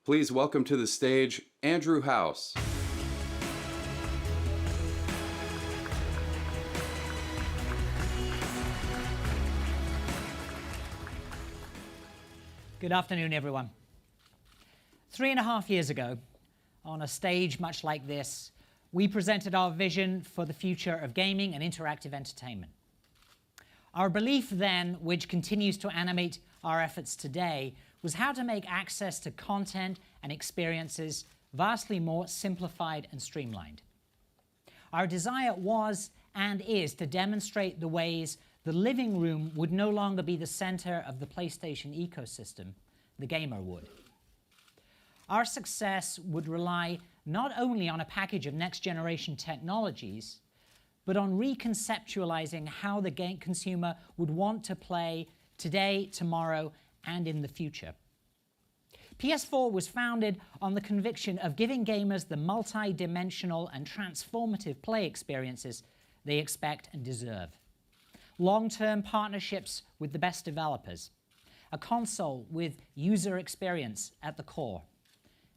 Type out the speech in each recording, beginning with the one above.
Please welcome to the stage Andrew House. Good afternoon, everyone. 3.5 years ago, on a stage much like this, we presented our vision for the future of gaming and interactive entertainment. Our belief then, which continues to animate our efforts today, was how to make access to content and experiences vastly more simplified and streamlined. Our desire was and is to demonstrate the ways the living room would no longer be the center of the PlayStation ecosystem, the gamer would. Our success would rely not only on a package of next-generation technologies, but on reconceptualizing how the game consumer would want to play today, tomorrow, and in the future. PS4 was founded on the conviction of giving gamers the multi-dimensional and transformative play experiences they expect and deserve. Long-term partnerships with the best developers, a console with user experience at the core,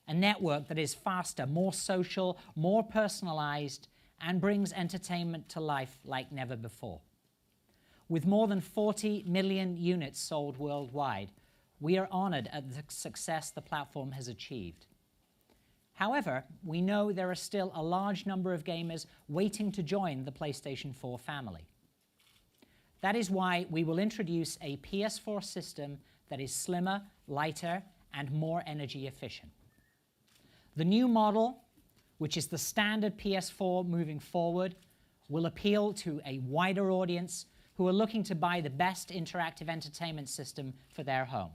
a network that is faster, more social, more personalized, and brings entertainment to life like never before. With more than 40 million units sold worldwide, we are honored at the success the platform has achieved. However, we know there are still a large number of gamers waiting to join the PlayStation 4 family. That is why we will introduce a PS4 system that is slimmer, lighter, and more energy efficient. The new model, which is the standard PS4 moving forward, will appeal to a wider audience who are looking to buy the best interactive entertainment system for their home.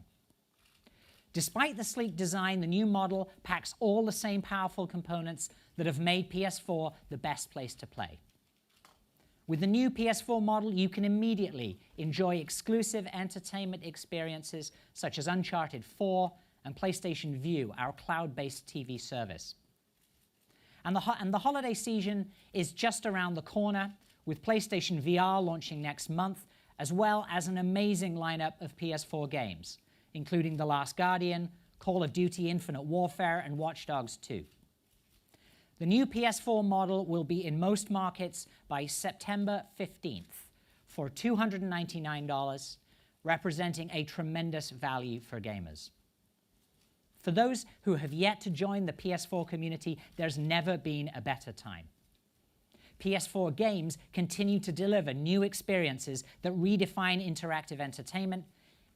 Despite the sleek design, the new model packs all the same powerful components that have made PS4 the best place to play. With the new PS4 model, you can immediately enjoy exclusive entertainment experiences such as Uncharted 4 and PlayStation Vue, our cloud-based TV service. And the holiday season is just around the corner, with PlayStation VR launching next month, as well as an amazing lineup of PS4 games, including The Last Guardian, Call of Duty Infinite Warfare, and Watch Dogs 2. The new PS4 model will be in most markets by September 15th for $299, representing a tremendous value for gamers. For those who have yet to join the PS4 community, there's never been a better time. PS4 games continue to deliver new experiences that redefine interactive entertainment,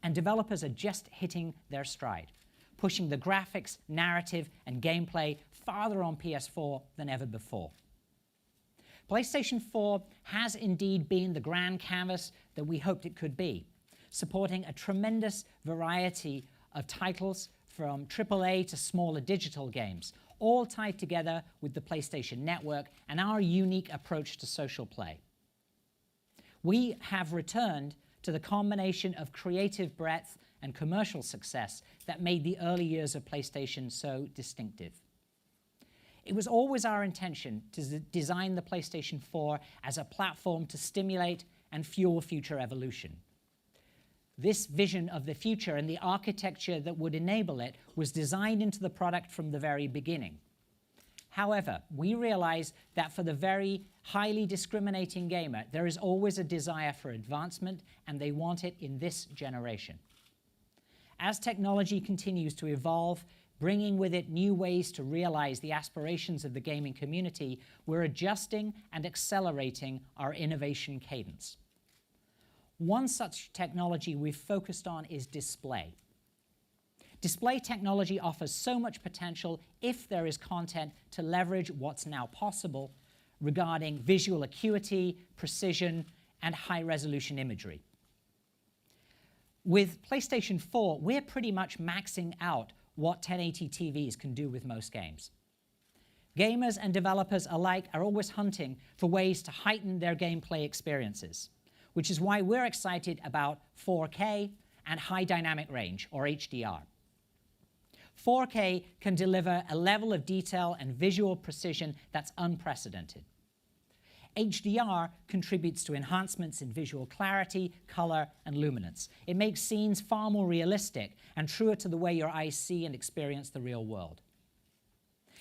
and developers are just hitting their stride, pushing the graphics, narrative, and gameplay farther on PS4 than ever before. PlayStation 4 has indeed been the grand canvas that we hoped it could be, supporting a tremendous variety of titles from AAA to smaller digital games, all tied together with the PlayStation Network and our unique approach to social play. We have returned to the combination of creative breadth and commercial success that made the early years of PlayStation so distinctive. It was always our intention to design the PlayStation 4 as a platform to stimulate and fuel future evolution. This vision of the future and the architecture that would enable it was designed into the product from the very beginning. However, we realize that for the very highly discriminating gamer, there is always a desire for advancement, and they want it in this generation. As technology continues to evolve, bringing with it new ways to realize the aspirations of the gaming community, we're adjusting and accelerating our innovation cadence. One such technology we've focused on is display. Display technology offers so much potential if there is content to leverage what's now possible regarding visual acuity, precision, and high-resolution imagery. With PlayStation 4, we're pretty much maxing out what 1080 TVs can do with most games. Gamers and developers alike are always hunting for ways to heighten their gameplay experiences, which is why we're excited about 4K and high dynamic range, or HDR. 4K can deliver a level of detail and visual precision that's unprecedented. HDR contributes to enhancements in visual clarity, color, and luminance. It makes scenes far more realistic and truer to the way your eyes see and experience the real world.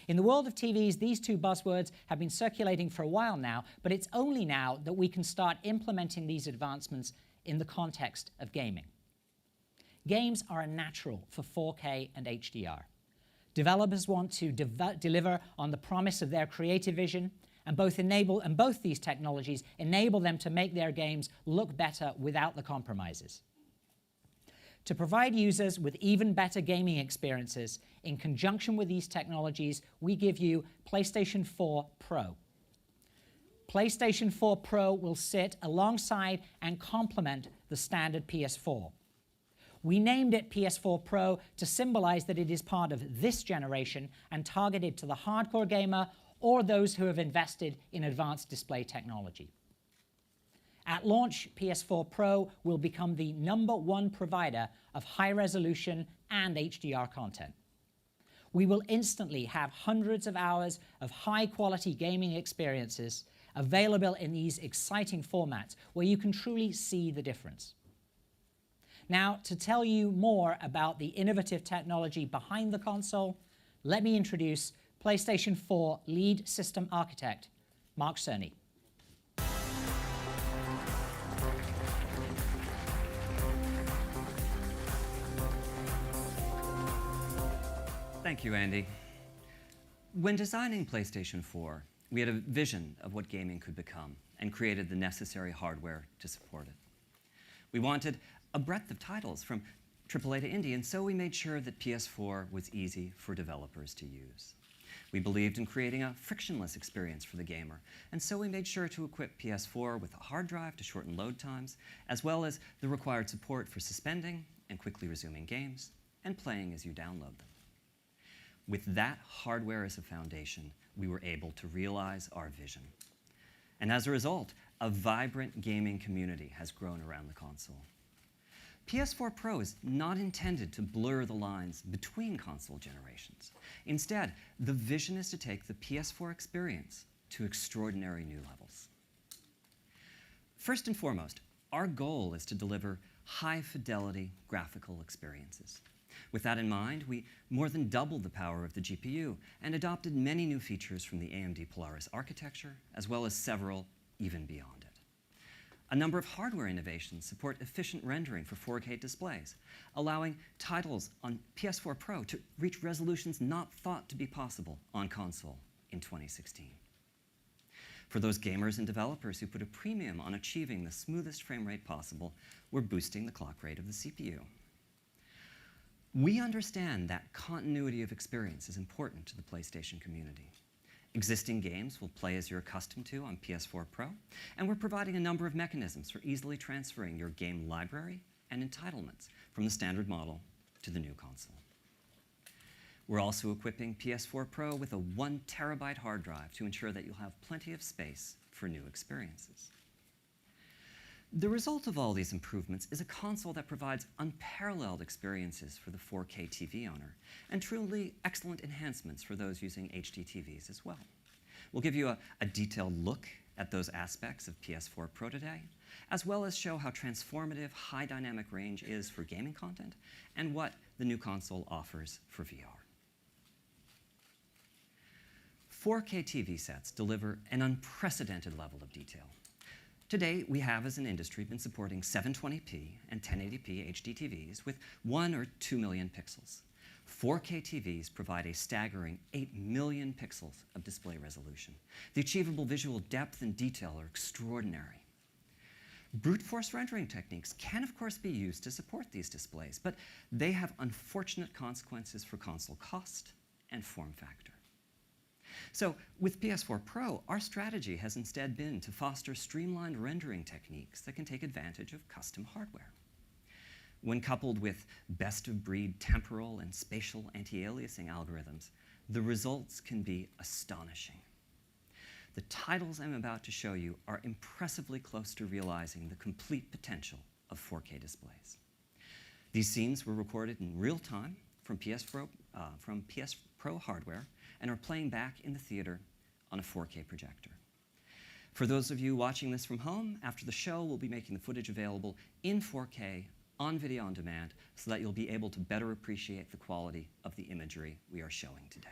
In the world of TVs, these two buzzwords have been circulating for a while now, but it's only now that we can start implementing these advancements in the context of gaming. Games are a natural for 4K and HDR. Developers want to deliver on the promise of their creative vision, and both these technologies enable them to make their games look better without the compromises. To provide users with even better gaming experiences, in conjunction with these technologies, we give you PlayStation 4 Pro. PlayStation 4 Pro will sit alongside and complement the standard PS4. We named it PS4 Pro to symbolize that it is part of this generation and targeted to the hardcore gamer or those who have invested in advanced display technology. At launch, PS4 Pro will become the #1 provider of high-resolution and HDR content. We will instantly have hundreds of hours of high-quality gaming experiences available in these exciting formats where you can truly see the difference. Now, to tell you more about the innovative technology behind the console, let me introduce PlayStation 4 lead system architect, Mark Cerny. Thank you, Andy. When designing PlayStation 4, we had a vision of what gaming could become and created the necessary hardware to support it. We wanted a breadth of titles from AAA to indie, and so we made sure that PS4 was easy for developers to use. We believed in creating a frictionless experience for the gamer, and so we made sure to equip PS4 with a hard drive to shorten load times, as well as the required support for suspending and quickly resuming games and playing as you download them. With that hardware as a foundation, we were able to realize our vision. And as a result, a vibrant gaming community has grown around the console. PS4 Pro is not intended to blur the lines between console generations. Instead, the vision is to take the PS4 experience to extraordinary new levels. First and foremost, our goal is to deliver high-fidelity graphical experiences. With that in mind, we more than doubled the power of the GPU and adopted many new features from the AMD Polaris architecture, as well as several even beyond it. A number of hardware innovations support efficient rendering for 4K displays, allowing titles on PS4 Pro to reach resolutions not thought to be possible on console in 2016. For those gamers and developers who put a premium on achieving the smoothest frame rate possible, we're boosting the clock rate of the CPU. We understand that continuity of experience is important to the PlayStation community. Existing games will play as you're accustomed to on PS4 Pro, and we're providing a number of mechanisms for easily transferring your game library and entitlements from the standard model to the new console. We're also equipping PS4 Pro with a 1 terabyte hard drive to ensure that you'll have plenty of space for new experiences. The result of all these improvements is a console that provides unparalleled experiences for the 4K TV owner and truly excellent enhancements for those using HD TVs as well. We'll give you a detailed look at those aspects of PS4 Pro today, as well as show how transformative high dynamic range is for gaming content and what the new console offers for VR. 4K TV sets deliver an unprecedented level of detail. Today, we have as an industry been supporting 720p and 1080p HD TVs with 1 or 2 million pixels. 4K TVs provide a staggering 8 million pixels of display resolution. The achievable visual depth and detail are extraordinary. Brute force rendering techniques can, of course, be used to support these displays, but they have unfortunate consequences for console cost and form factor. So with PS4 Pro, our strategy has instead been to foster streamlined rendering techniques that can take advantage of custom hardware. When coupled with best-of-breed temporal and spatial anti-aliasing algorithms, the results can be astonishing. The titles I'm about to show you are impressively close to realizing the complete potential of 4K displays. These scenes were recorded in real time from PS Pro hardware and are playing back in the theater on a 4K projector. For those of you watching this from home, after the show, we'll be making the footage available in 4K on video on demand so that you'll be able to better appreciate the quality of the imagery we are showing today.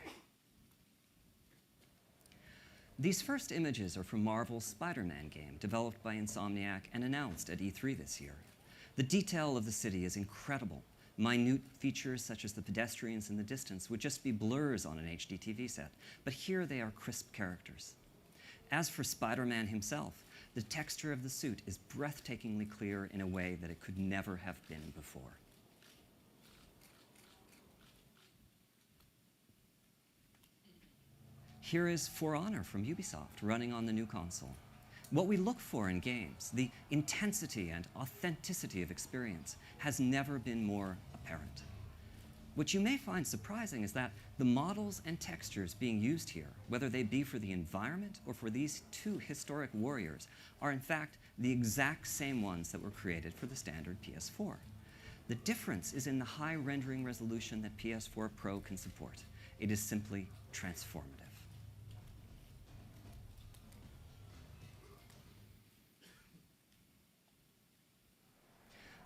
These first images are from Marvel's Spider-Man game, developed by Insomniac and announced at E3 this year. The detail of the city is incredible. Minute features such as the pedestrians in the distance would just be blurs on an HD TV set, but here they are crisp characters. As for Spider-Man himself, the texture of the suit is breathtakingly clear in a way that it could never have been before. Here is For Honor from Ubisoft, running on the new console. What we look for in games, the intensity and authenticity of experience, has never been more apparent. What you may find surprising is that the models and textures being used here, whether they be for the environment or for these two historic warriors, are in fact the exact same ones that were created for the standard PS4. The difference is in the high rendering resolution that PS4 Pro can support. It is simply transformative.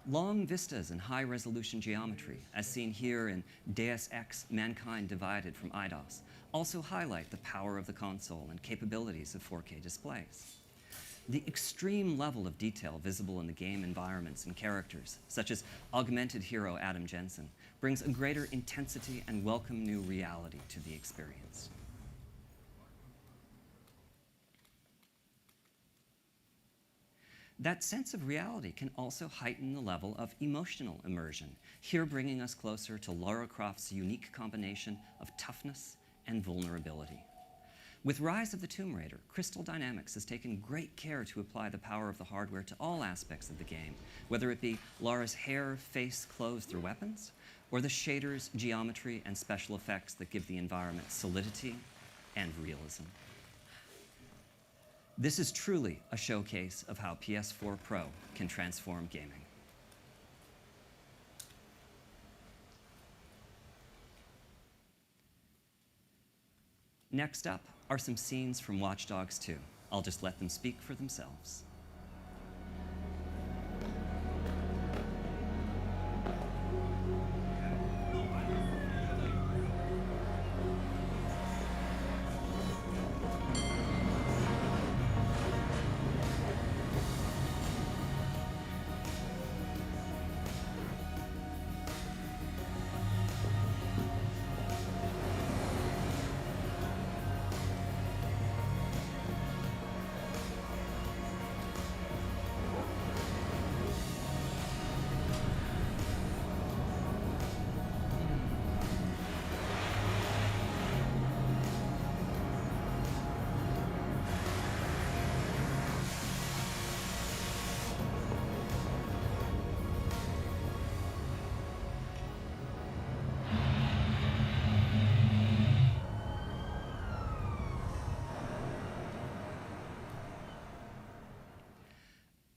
Long vistas and high-resolution geometry, as seen here in Deus Ex: Mankind Divided from Eidos, also highlight the power of the console and capabilities of 4K displays. The extreme level of detail visible in the game environments and characters, such as augmented hero Adam Jensen, brings a greater intensity and welcome new reality to the experience. That sense of reality can also heighten the level of emotional immersion, here bringing us closer to Lara Croft's unique combination of toughness and vulnerability. With Rise of the Tomb Raider, Crystal Dynamics has taken great care to apply the power of the hardware to all aspects of the game, whether it be Lara's hair, face, clothes through weapons, or the shaders, geometry, and special effects that give the environment solidity and realism. This is truly a showcase of how PS4 Pro can transform gaming. Next up are some scenes from Watch Dogs 2. I'll just let them speak for themselves.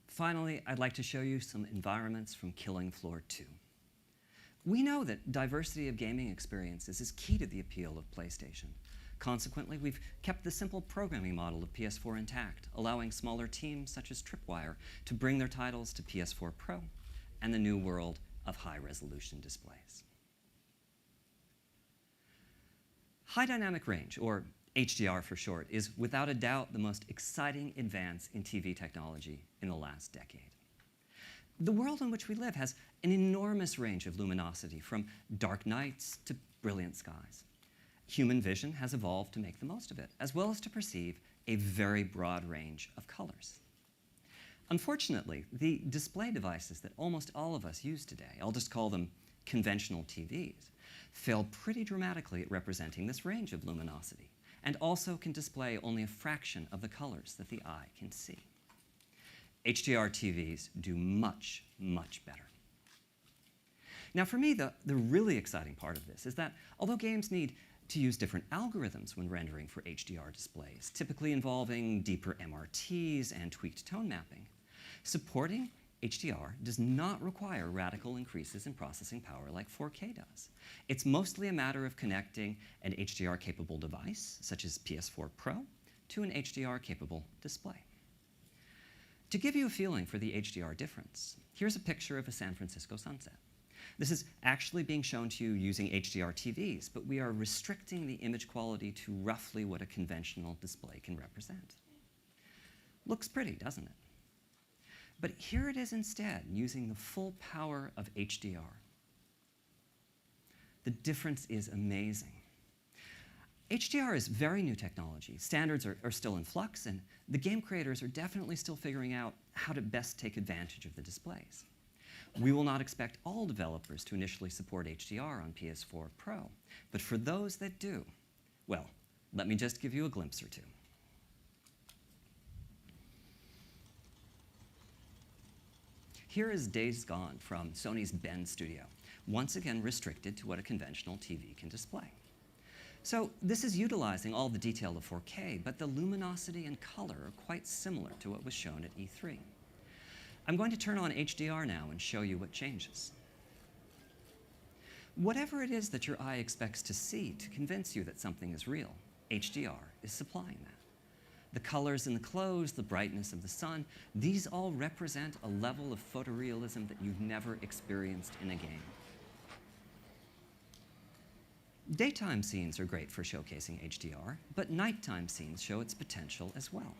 Finally, I'd like to show you some environments from Killing Floor 2. We know that diversity of gaming experiences is key to the appeal of PlayStation. Consequently, we've kept the simple programming model of PS4 intact, allowing smaller teams such as Tripwire to bring their titles to PS4 Pro and the new world of high-resolution displays. High dynamic range, or HDR for short, is without a doubt the most exciting advance in TV technology in the last decade. The world in which we live has an enormous range of luminosity, from dark nights to brilliant skies. Human vision has evolved to make the most of it, as well as to perceive a very broad range of colors. Unfortunately, the display devices that almost all of us use today, I'll just call them conventional TVs, fail pretty dramatically at representing this range of luminosity, and also can display only a fraction of the colors that the eye can see. HDR TVs do much, much better. Now for me, the really exciting part of this is that although games need to use different algorithms when rendering for HDR displays, typically involving deeper MRTs and tweaked tone mapping, supporting HDR does not require radical increases in processing power like 4K does. It's mostly a matter of connecting an HDR-capable device, such as PS4 Pro, to an HDR-capable display. To give you a feeling for the HDR difference, here's a picture of a San Francisco sunset. This is actually being shown to you using HDR TVs, but we are restricting the image quality to roughly what a conventional display can represent. Looks pretty, doesn't it? But here it is instead, using the full power of HDR. The difference is amazing. HDR is very new technology. Standards are still in flux, and the game creators are definitely still figuring out how to best take advantage of the displays. We will not expect all developers to initially support HDR on PS4 Pro, but for those that do, well, let me just give you a glimpse or two. Here is Days Gone from Sony's Bend studio, once again restricted to what a conventional TV can display. So this is utilizing all the detail of 4K, but the luminosity and color are quite similar to what was shown at E3. I'm going to turn on HDR now and show you what changes. Whatever it is that your eye expects to see to convince you that something is real, HDR is supplying that. The colors in the clothes, the brightness of the sun, these all represent a level of photorealism that you've never experienced in a game. Daytime scenes are great for showcasing HDR, but nighttime scenes show its potential as well.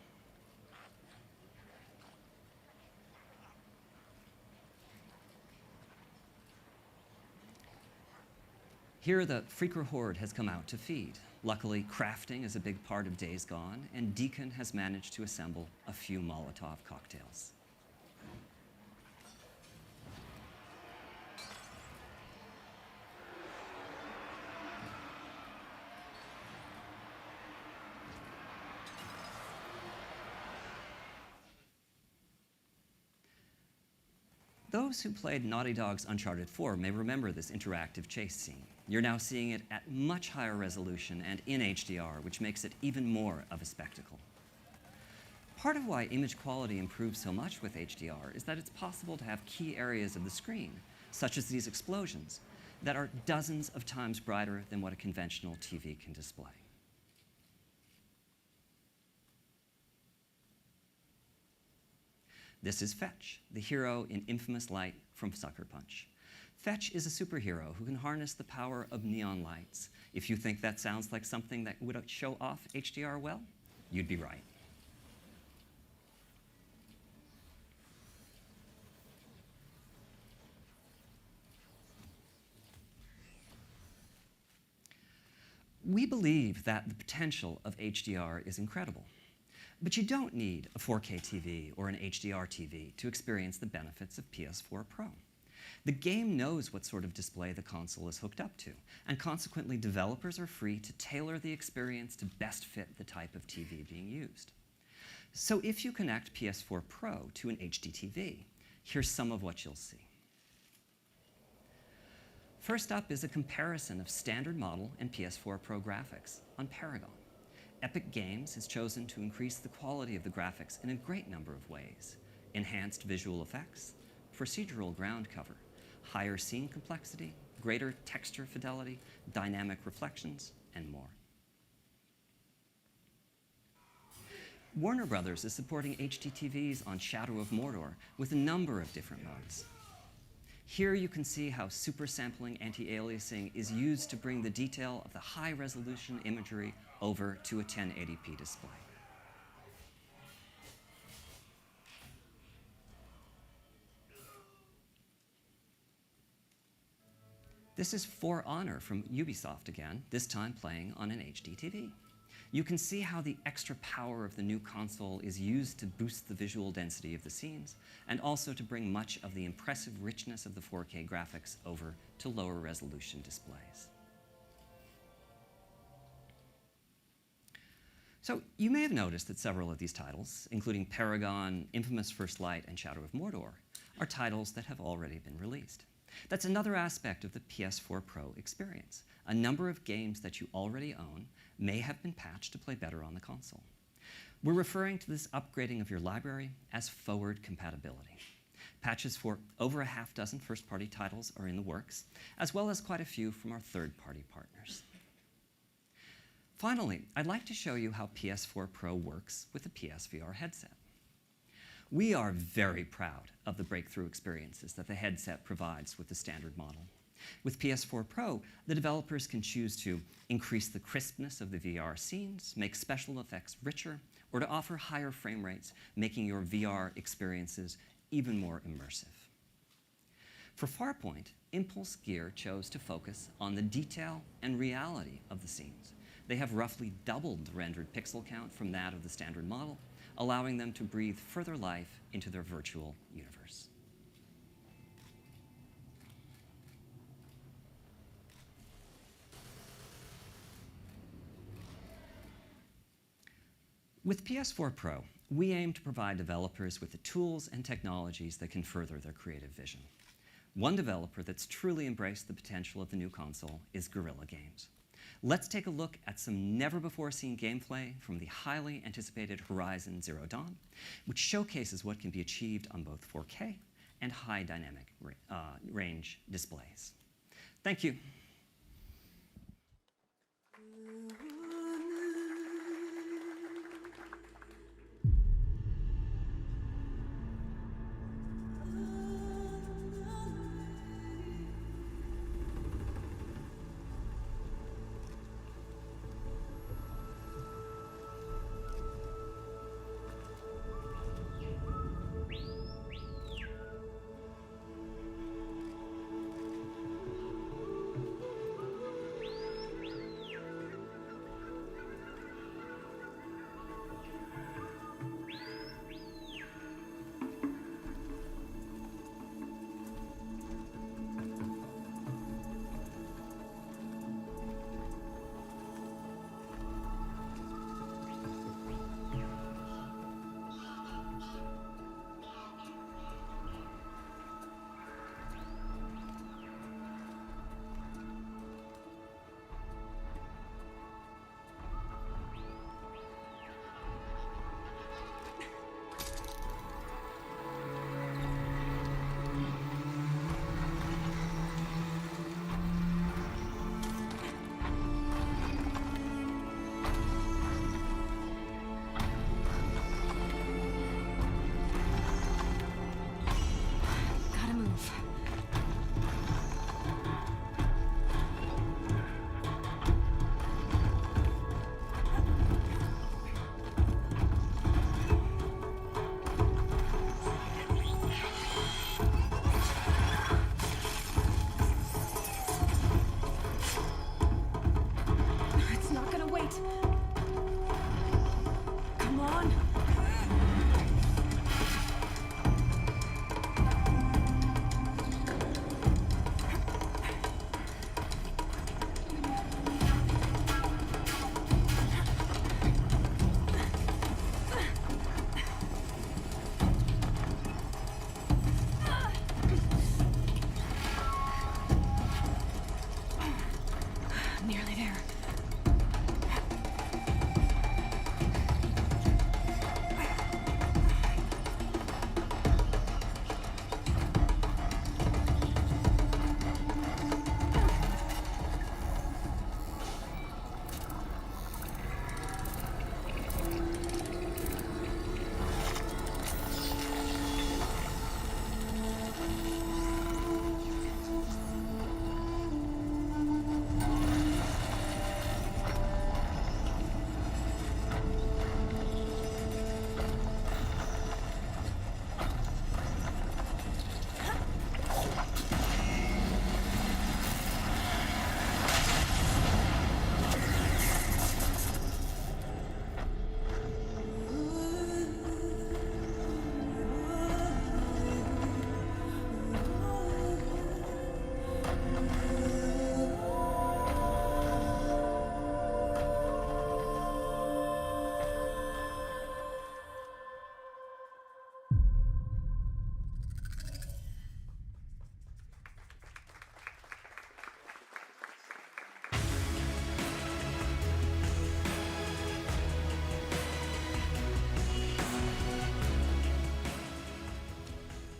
Here, the Freaker Horde has come out to feed. Luckily, crafting is a big part of Days Gone, and Deacon has managed to assemble a few Molotov cocktails. Those who played Naughty Dog's Uncharted 4 may remember this interactive chase scene. You're now seeing it at much higher resolution and in HDR, which makes it even more of a spectacle. Part of why image quality improves so much with HDR is that it's possible to have key areas of the screen, such as these explosions, that are dozens of times brighter than what a conventional TV can display. This is Fetch, the hero in Infamous Light from Sucker Punch. Fetch is a superhero who can harness the power of neon lights. If you think that sounds like something that would show off HDR well, you'd be right. We believe that the potential of HDR is incredible. But you don't need a 4K TV or an HDR TV to experience the benefits of PS4 Pro. The game knows what sort of display the console is hooked up to, and consequently developers are free to tailor the experience to best fit the type of TV being used. So if you connect PS4 Pro to an HD TV, here's some of what you'll see. First up is a comparison of standard model and PS4 Pro graphics on Paragon. Epic Games has chosen to increase the quality of the graphics in a great number of ways. Enhanced visual effects, procedural ground cover, higher scene complexity, greater texture fidelity, dynamic reflections, and more. Warner Brothers is supporting HD TVs on Shadow of Mordor with a number of different modes. Here you can see how super sampling anti-aliasing is used to bring the detail of the high-resolution imagery over to a 1080p display. This is For Honor from Ubisoft again, this time playing on an HD TV. You can see how the extra power of the new console is used to boost the visual density of the scenes, and also to bring much of the impressive richness of the 4K graphics over to lower resolution displays. So you may have noticed that several of these titles, including Paragon, Infamous First Light, and Shadow of Mordor, are titles that have already been released. That's another aspect of the PS4 Pro experience. A number of games that you already own may have been patched to play better on the console. We're referring to this upgrading of your library as forward compatibility. Patches for over a half dozen first-party titles are in the works, as well as quite a few from our third-party partners. Finally, I'd like to show you how PS4 Pro works with the PSVR headset. We are very proud of the breakthrough experiences that the headset provides with the standard model. With PS4 Pro, the developers can choose to increase the crispness of the VR scenes, make special effects richer, or to offer higher frame rates, making your VR experiences even more immersive. For Farpoint, Impulse Gear chose to focus on the detail and reality of the scenes. They have roughly doubled the rendered pixel count from that of the standard model, allowing them to breathe further life into their virtual universe. With PS4 Pro, we aim to provide developers with the tools and technologies that can further their creative vision. One developer that's truly embraced the potential of the new console is Guerrilla Games. Let's take a look at some never-before-seen gameplay from the highly anticipated Horizon Zero Dawn, which showcases what can be achieved on both 4K and high dynamic range displays. Thank you. Nearly there.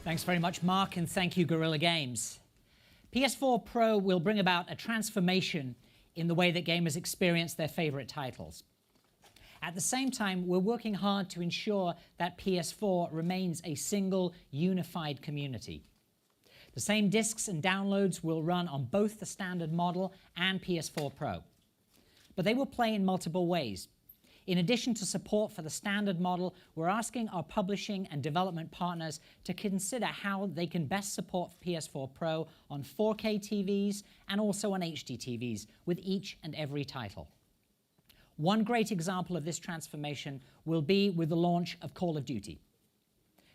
Thanks very much, Mark, and thank you, Guerrilla Games. PS4 Pro will bring about a transformation in the way that gamers experience their favorite titles. At the same time, we're working hard to ensure that PS4 remains a single, unified community. The same discs and downloads will run on both the standard model and PS4 Pro. But they will play in multiple ways. In addition to support for the standard model, we're asking our publishing and development partners to consider how they can best support PS4 Pro on 4K TVs and also on HD TVs with each and every title. One great example of this transformation will be with the launch of Call of Duty.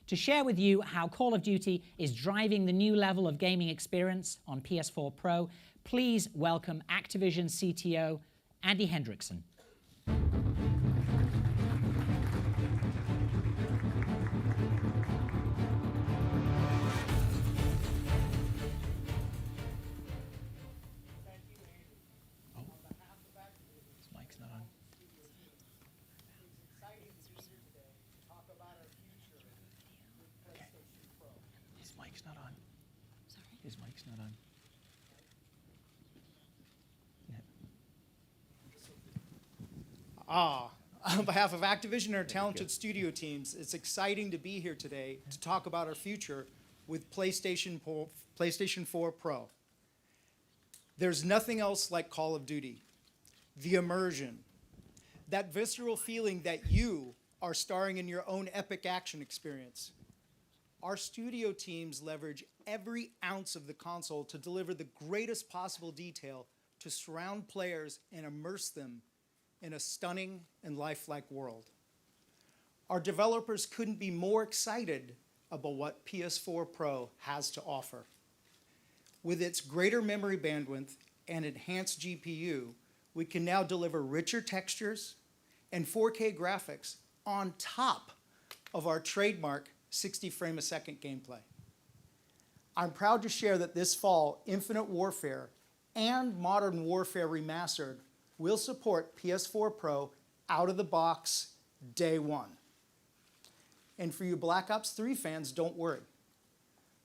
To share with you how Call of Duty is driving the new level of gaming experience on PS4 Pro, please welcome Activision CTO Andy Hendrickson. His mic's not on. On behalf of Activision and our talented studio teams, it's exciting to be here today to talk about our future with PlayStation 4 Pro. There's nothing else like Call of Duty. The immersion, that visceral feeling that you are starring in your own epic action experience. Our studio teams leverage every ounce of the console to deliver the greatest possible detail to surround players and immerse them in a stunning and lifelike world. Our developers couldn't be more excited about what PS4 Pro has to offer. With its greater memory bandwidth and enhanced GPU, we can now deliver richer textures and 4K graphics on top of our trademark 60 frame a second gameplay. I'm proud to share that this fall, Infinite Warfare and Modern Warfare Remastered will support PS4 Pro out of the box day one. And for you Black Ops 3 fans, don't worry.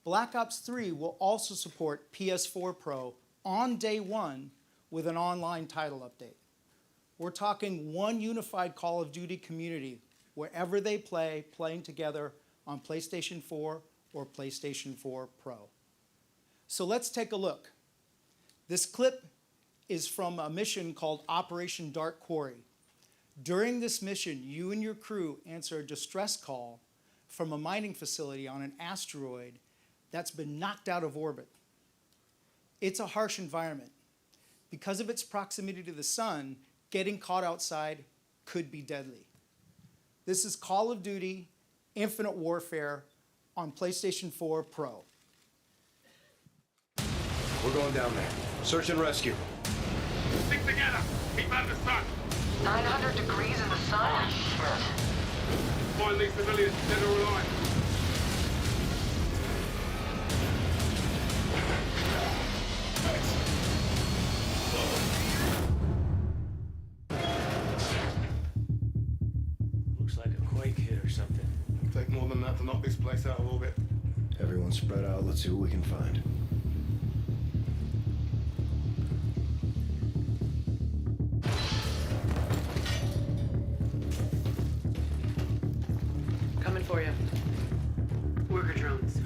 Black Ops 3 will also support PS4 Pro on day one with an online title update. We're talking one unified Call of Duty community wherever they play, playing together on PlayStation 4 or PlayStation 4 Pro. So let's take a look. This clip is from a mission called Operation Dark Quarry. During this mission, you and your crew answer a distress call from a mining facility on an asteroid that's been knocked out of orbit. It's a harsh environment. Because of its proximity to the sun, getting caught outside could be deadly. This is Call of Duty Infinite Warfare on PlayStation 4 Pro. We're going down there. Search and rescue. Stick together. Keep out of the sun. 900 degrees in the sun? Find these civilians dead or alive. Looks like a quake hit or something. It'll take more than that to knock this place out of orbit. Everyone spread out. Let's see what we can find. Coming for you. Worker drones.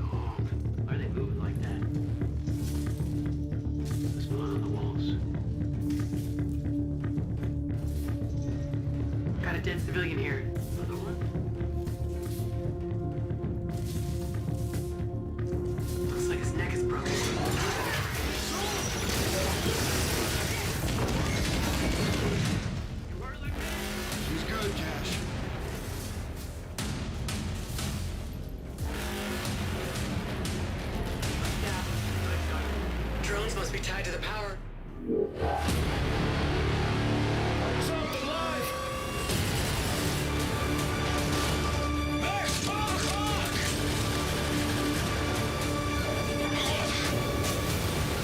Oh, why are they moving like that? What's going on the walls? Got a dead civilian here. Another one. Looks like his neck is broken. She's good, Cash. Drones must be tied to the power. Something live! Max, 12 o'clock!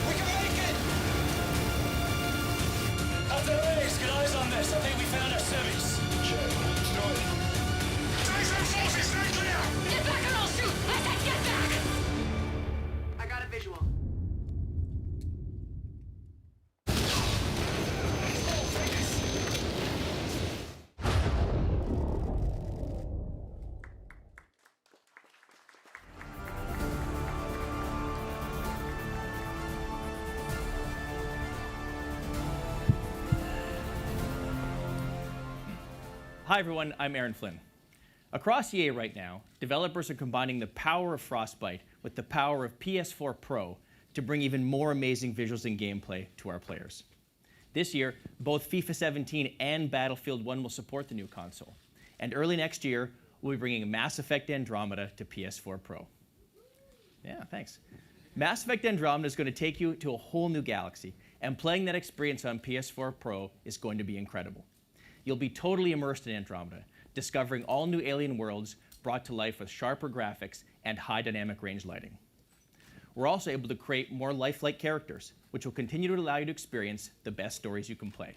We can make it! After the base, get eyes on this. I think we found our civvies. Check. Let's do it. Jason forces, stay clear! Get back or I'll shoot! I said get back! I got a visual. Hi everyone, I'm Aaron Flynn. Across EA right now, developers are combining the power of Frostbite with the power of PS4 Pro to bring even more amazing visuals and gameplay to our players. This year, both FIFA 17 and Battlefield 1 will support the new console. And early next year, we'll be bringing Mass Effect Andromeda to PS4 Pro. Yeah, thanks. Mass Effect Andromeda is going to take you to a whole new galaxy, and playing that experience on PS4 Pro is going to be incredible. You'll be totally immersed in Andromeda, discovering all new alien worlds brought to life with sharper graphics and high dynamic range lighting. We're also able to create more lifelike characters, which will continue to allow you to experience the best stories you can play.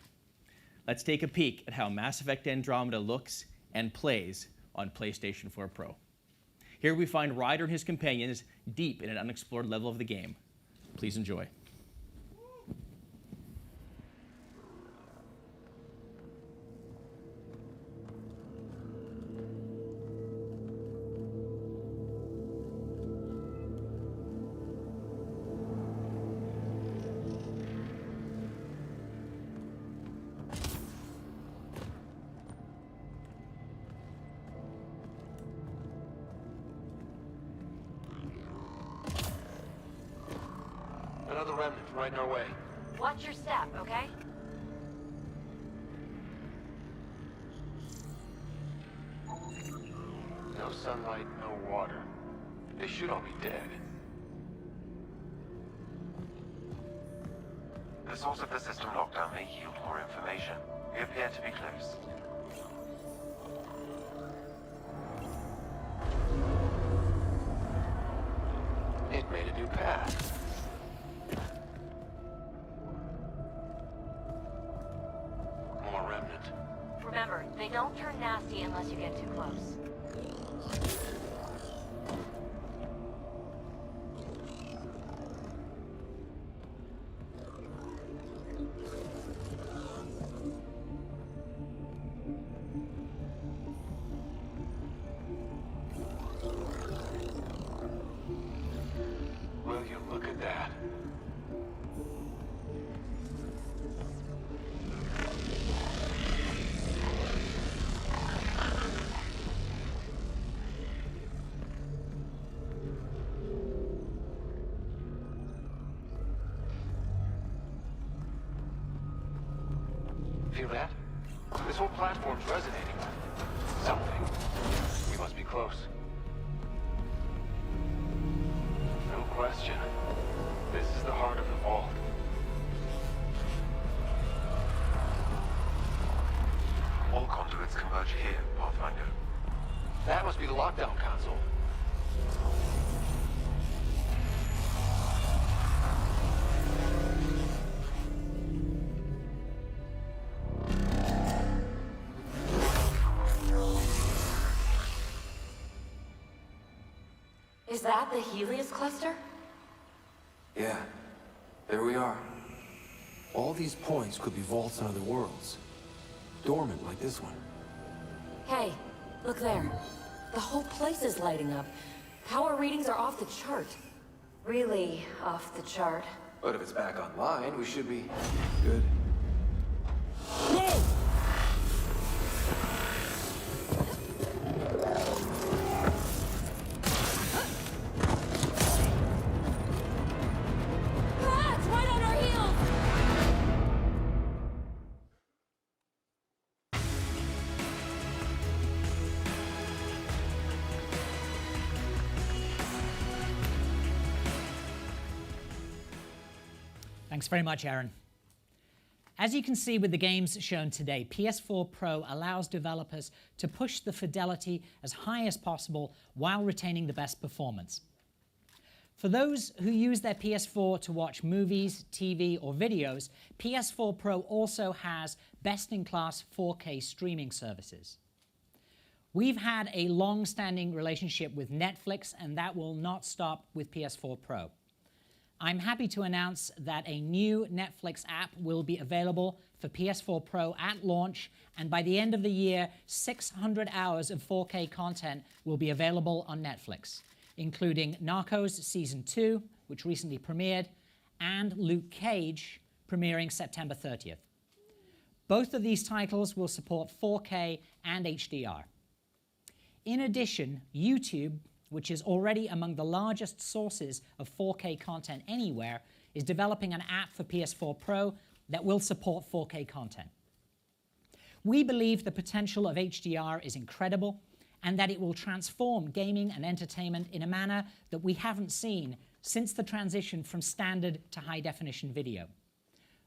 Let's take a peek at how Mass Effect Andromeda looks and plays on PlayStation 4 Pro. Here we find Ryder and his companions deep in an unexplored level of the game. Please enjoy. Another remnant right in our way. Watch your step, okay? No sunlight, no water. They should all be dead. The source of the system lockdown may yield more information. We appear to be close. It made a new path. More remnant. Remember, they don't turn nasty unless you get too close. Will you look at that? Feel that? This whole platform's resonating with something. We must be close. No question. This is the heart of the vault. All conduits converge here, Pathfinder. That must be the lockdown console. Is that the Helios cluster? Yeah, there we are. All these points could be vaults on other worlds. Dormant like this one. Hey, look there. The whole place is lighting up. Power readings are off the chart. Really off the chart. But if it's back online, we should be good. Ah, it's right on our heels! Thanks very much, Aaron. As you can see with the games shown today, PS4 Pro allows developers to push the fidelity as high as possible while retaining the best performance. For those who use their PS4 to watch movies, TV, or videos, PS4 Pro also has best-in-class 4K streaming services. We've had a long-standing relationship with Netflix, and that will not stop with PS4 Pro. I'm happy to announce that a new Netflix app will be available for PS4 Pro at launch, and by the end of the year, 600 hours of 4K content will be available on Netflix, including Narcos Season 2, which recently premiered, and Luke Cage, premiering September 30th. Both of these titles will support 4K and HDR. In addition, YouTube, which is already among the largest sources of 4K content anywhere, is developing an app for PS4 Pro that will support 4K content. We believe the potential of HDR is incredible and that it will transform gaming and entertainment in a manner that we haven't seen since the transition from standard to high-definition video,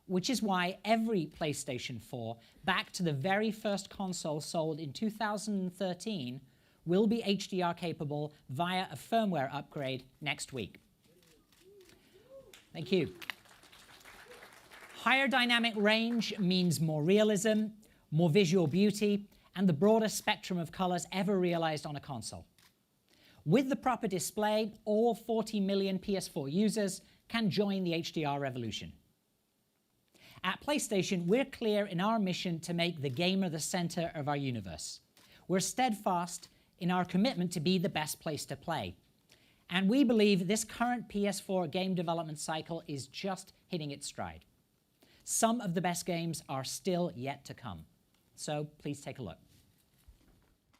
which is why every PlayStation 4, back to the very first console sold in 2013, will be HDR capable via a firmware upgrade next week. Thank you. Higher dynamic range means more realism, more visual beauty, and the broadest spectrum of colors ever realized on a console. With the proper display, all 40 million PS4 users can join the HDR revolution. At PlayStation, we're clear in our mission to make the gamer the center of our universe. We're steadfast in our commitment to be the best place to play. And we believe this current PS4 game development cycle is just hitting its stride. Some of the best games are still yet to come. So please take a look.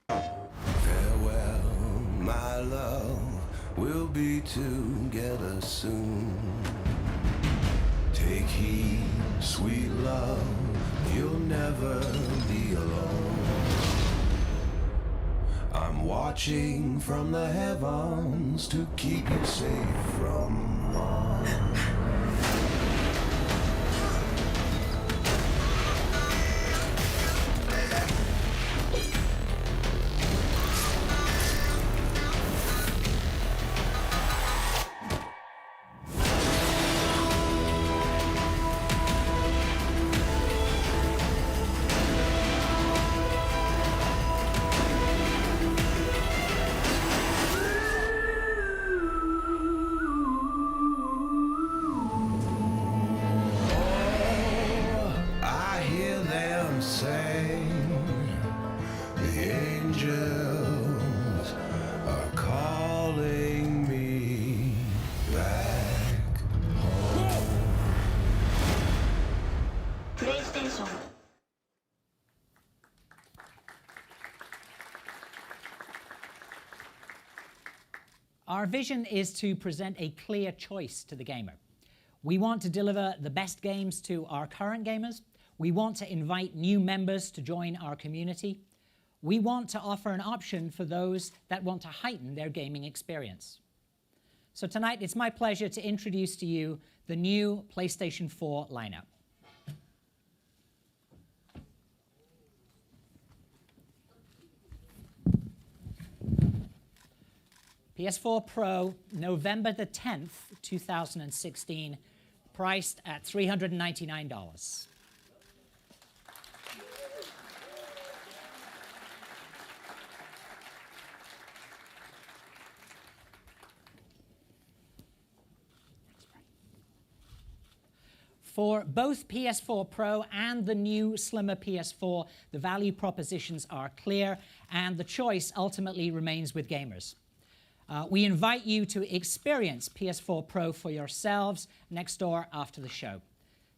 Farewell, my love, we'll be together soon. Take heed, sweet love, you'll never be alone. I'm watching from the heavens to keep you safe from harm. Our vision is to present a clear choice to the gamer. We want to deliver the best games to our current gamers. We want to invite new members to join our community. We want to offer an option for those that want to heighten their gaming experience. So tonight, it's my pleasure to introduce to you the new PlayStation 4 lineup. PS4 Pro, November the 10th, 2016, priced at $399. For both PS4 Pro and the new slimmer PS4, the value propositions are clear, and the choice ultimately remains with gamers. We invite you to experience PS4 Pro for yourselves next door after the show.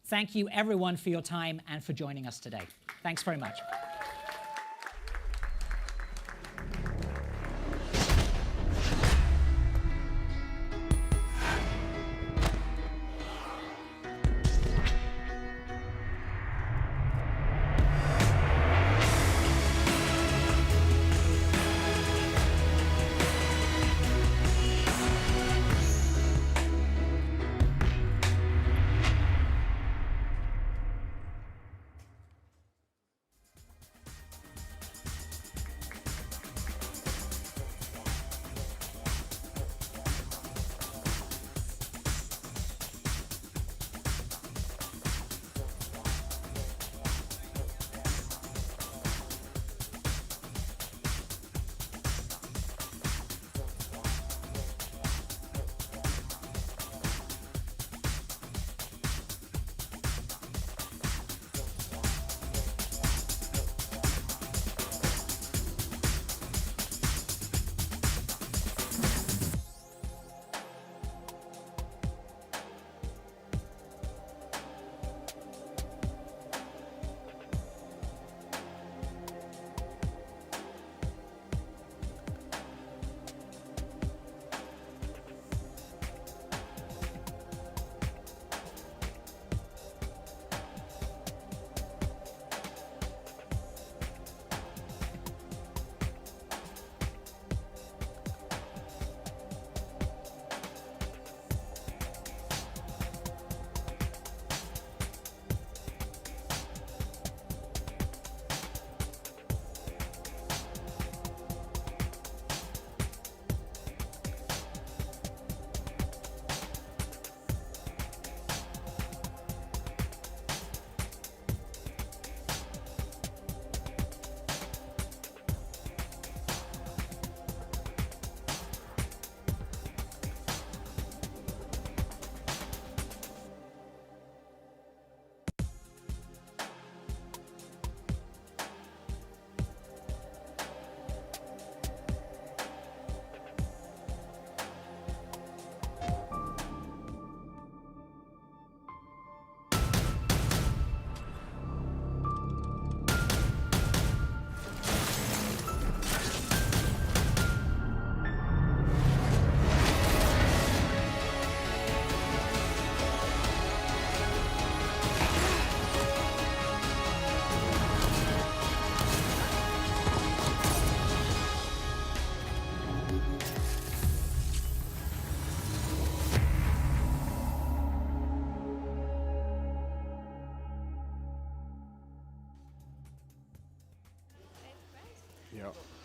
Thank you, everyone, for your time and for joining us today. Thanks very much.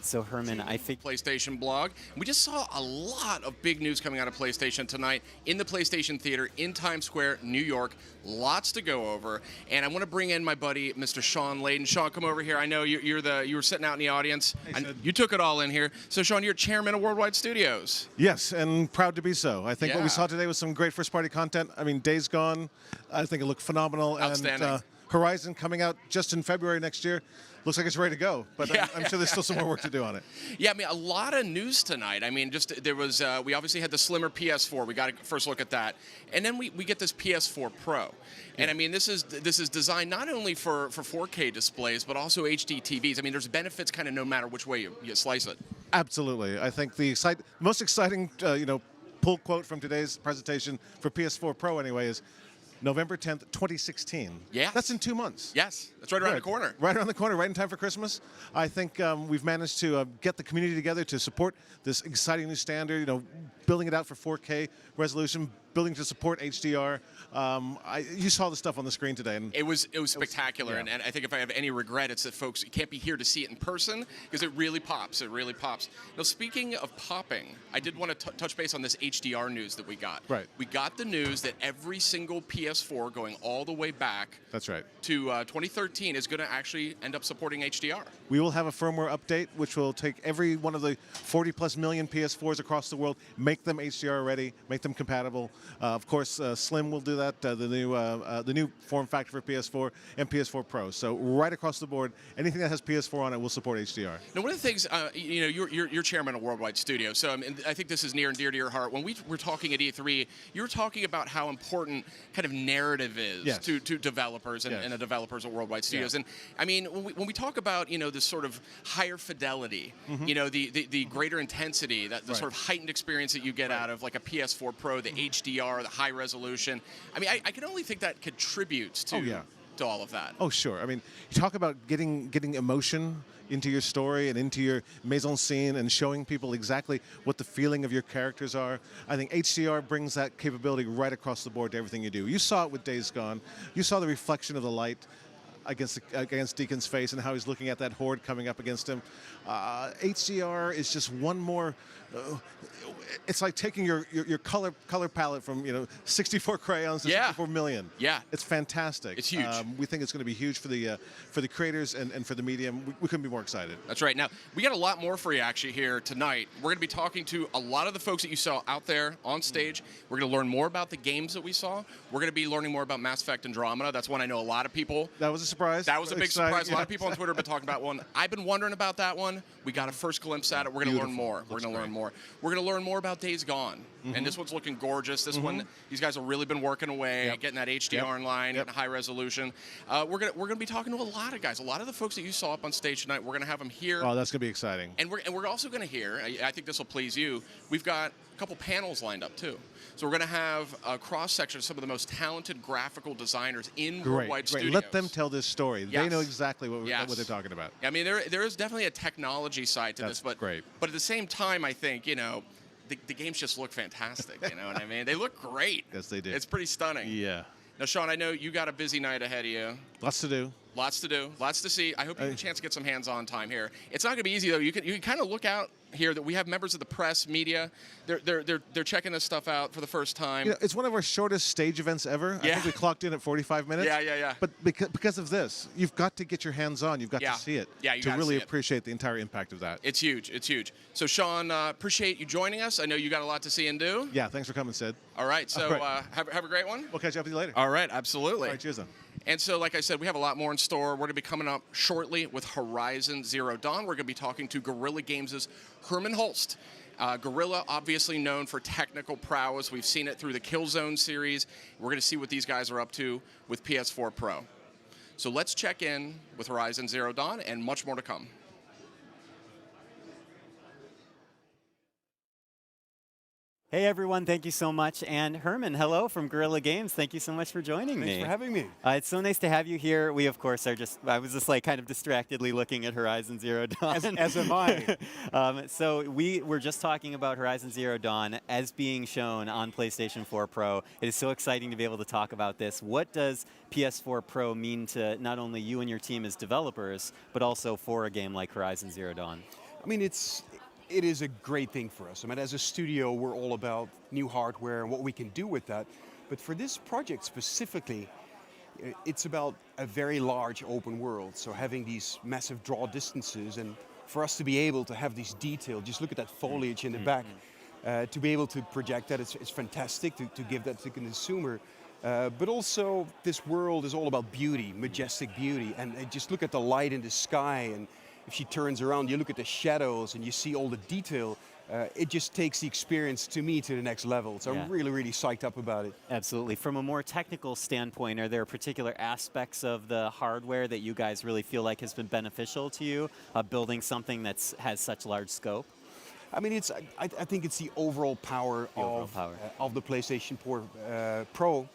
So Herman, I think PlayStation blog. We just saw a lot of big news coming out of PlayStation tonight in the PlayStation Theater in Times Square, New York. Lots to go over, and I want to bring in my buddy, Mr. Sean Layden. Sean, come over here. I know you were sitting out in the audience. You took it all in here. So, Sean, you're chairman of Worldwide Studios. Yes, and proud to be so. I think what Yeah. we saw today was some great first-party content. I mean, Days Gone, I think it looked phenomenal. Outstanding. And Horizon coming out just in February next year. Looks like it's ready to go, but Yeah. I'm sure there's still some more work to do on it. Yeah, I mean, a lot of news tonight. I mean, there was, we obviously had the slimmer PS4. We got a first look at that. And then we get this PS4 Pro. And I mean, this is designed not only for 4K displays, but also HD TVs. I mean, there's benefits kind of no matter which way you slice it. Absolutely. I think the most exciting, pull quote from today's presentation for PS4 Pro anyway is November 10th, 2016. Yeah. That's in 2 months. Yes, that's right around the corner. Right around the corner, right in time for Christmas. I think we've managed to get the community together to support this exciting new standard, building it out for 4K resolution, building to support HDR. You saw the stuff on the screen today. And it was spectacular, yeah. and I think if I have any regret, it's that folks can't be here to see it in person because it really pops. It really pops. Now, speaking of popping, I did want to touch base on this HDR news that we got. Right. We got the news that every single PS4 going all the way back That's right. to 2013 is going to actually end up supporting HDR. We will have a firmware update, which will take every one of the 40+ million PS4s across the world, make them HDR ready, make them compatible. Of course, Slim will do that, the new form factor for PS4 and PS4 Pro. So right across the board, anything that has PS4 on it will support HDR. Now, one of the things, you're chairman of Worldwide Studios, so I think this is near and dear to your heart. When we were talking at E3, you were talking about how important kind of narrative is Yes. to developers and, Yes. and the developers at Worldwide Studios. Yeah. And I mean, when we talk about this sort of higher fidelity, the greater intensity, the Right. sort of heightened experience that you get out of like a PS4 Pro, the HDR, the high resolution. I mean, I can only think that contributes to all of that. Oh, sure. I mean, you talk about getting emotion into your story and into your mise en scene and showing people exactly what the feeling of your characters are. I think HDR brings that capability right across the board to everything you do. You saw it with Days Gone. You saw the reflection of the light against Deacon's face and how he's looking at that horde coming up against him. HDR is just one more. It's like taking your color palette from 64 crayons to 64 million. Yeah, it's fantastic. It's huge. We think it's going to be huge for the creators and for the medium. We couldn't be more excited. That's right. Now, we got a lot more for you actually here tonight. We're going to be talking to a lot of the folks that you saw out there on stage. We're going to learn more about the games that we saw. We're going to be learning more about Mass Effect Andromeda. That's one I know a lot of people. That was a surprise. That was a big Exciting, surprise. A lot yeah. of people on Twitter have been talking about one. I've been wondering about that one. We got a first glimpse at it. We're going to learn Beautiful. more. We're going to learn more. We're going to learn more about Days Gone. And this one's looking gorgeous. This one, these guys have really been working away, getting that HDR in line, getting high resolution. We're gonna be talking to a lot of guys. A lot of the folks that you saw up on stage tonight, we're gonna have them here. Oh, that's gonna be exciting. And we're also gonna hear. I think this will please you. We've got a couple panels lined up too. So we're gonna have a cross section of some of the most talented graphical designers in Worldwide Studios. Let them tell this story. Yes. They know exactly what Yes. they're talking about. I mean, there is definitely a technology side to That's this, but great. But at the same time, I think the games just look fantastic. You know what I mean? They look great. Yes, they do. It's pretty stunning. Yeah. Now, Sean, I know you got a busy night ahead of you. Lots to do. Lots to do. Lots to see. I hope you have a chance to get some hands-on time here. It's not going to be easy though. You can kind of look out here that we have members of the press, media. They're checking this stuff out for the first time. It's one of our shortest stage events ever. I think we clocked in at 45 minutes. Yeah. But because of this, you've got to get your hands on. You've got to see it. Yeah, you to gotta really see it. appreciate the entire impact of that. It's huge. It's huge. So, Sean, appreciate you joining us. I know you got a lot to see and do. Yeah, thanks for coming, Sid. All right. So, All right. have a great one. We'll catch up with you later. All right. Absolutely. All right, cheers then. And so, like I said, we have a lot more in store. We're going to be coming up shortly with Horizon Zero Dawn. We're going to be talking to Guerrilla Games' Herman Holst. Guerrilla, obviously known for technical prowess. We've seen it through the Killzone series. We're going to see what these guys are up to with PS4 Pro. So let's check in with Horizon Zero Dawn and much more to come. Hey everyone, thank you so much. And Herman, hello from Guerrilla Games. Thank you so much for joining me. Thanks for having me. It's so nice to have you here. We of course are I was just like kind of distractedly looking at Horizon Zero Dawn. As am I. So we were just talking about Horizon Zero Dawn as being shown on PlayStation 4 Pro. It is so exciting to be able to talk about this. What does PS4 Pro mean to not only you and your team as developers, but also for a game like Horizon Zero Dawn? I mean, it is a great thing for us. I mean, as a studio, we're all about new hardware and what we can do with that. But for this project specifically, it's about a very large open world. So having these massive draw distances, and for us to be able to have these details, just look at that foliage in the back, to be able to project that, it's fantastic to give that to the consumer. But also, this world is all about beauty, majestic beauty, and just look at the light in the sky, and if she turns around, you look at the shadows and you see all the detail. It just takes the experience to me to the next level. So I'm really, really psyched up about it. Absolutely. From a more technical standpoint, are there particular aspects of the hardware that you guys really feel like has been beneficial to you, building something that has such large scope? I mean, I think it's the overall power of the PlayStation 4 Pro.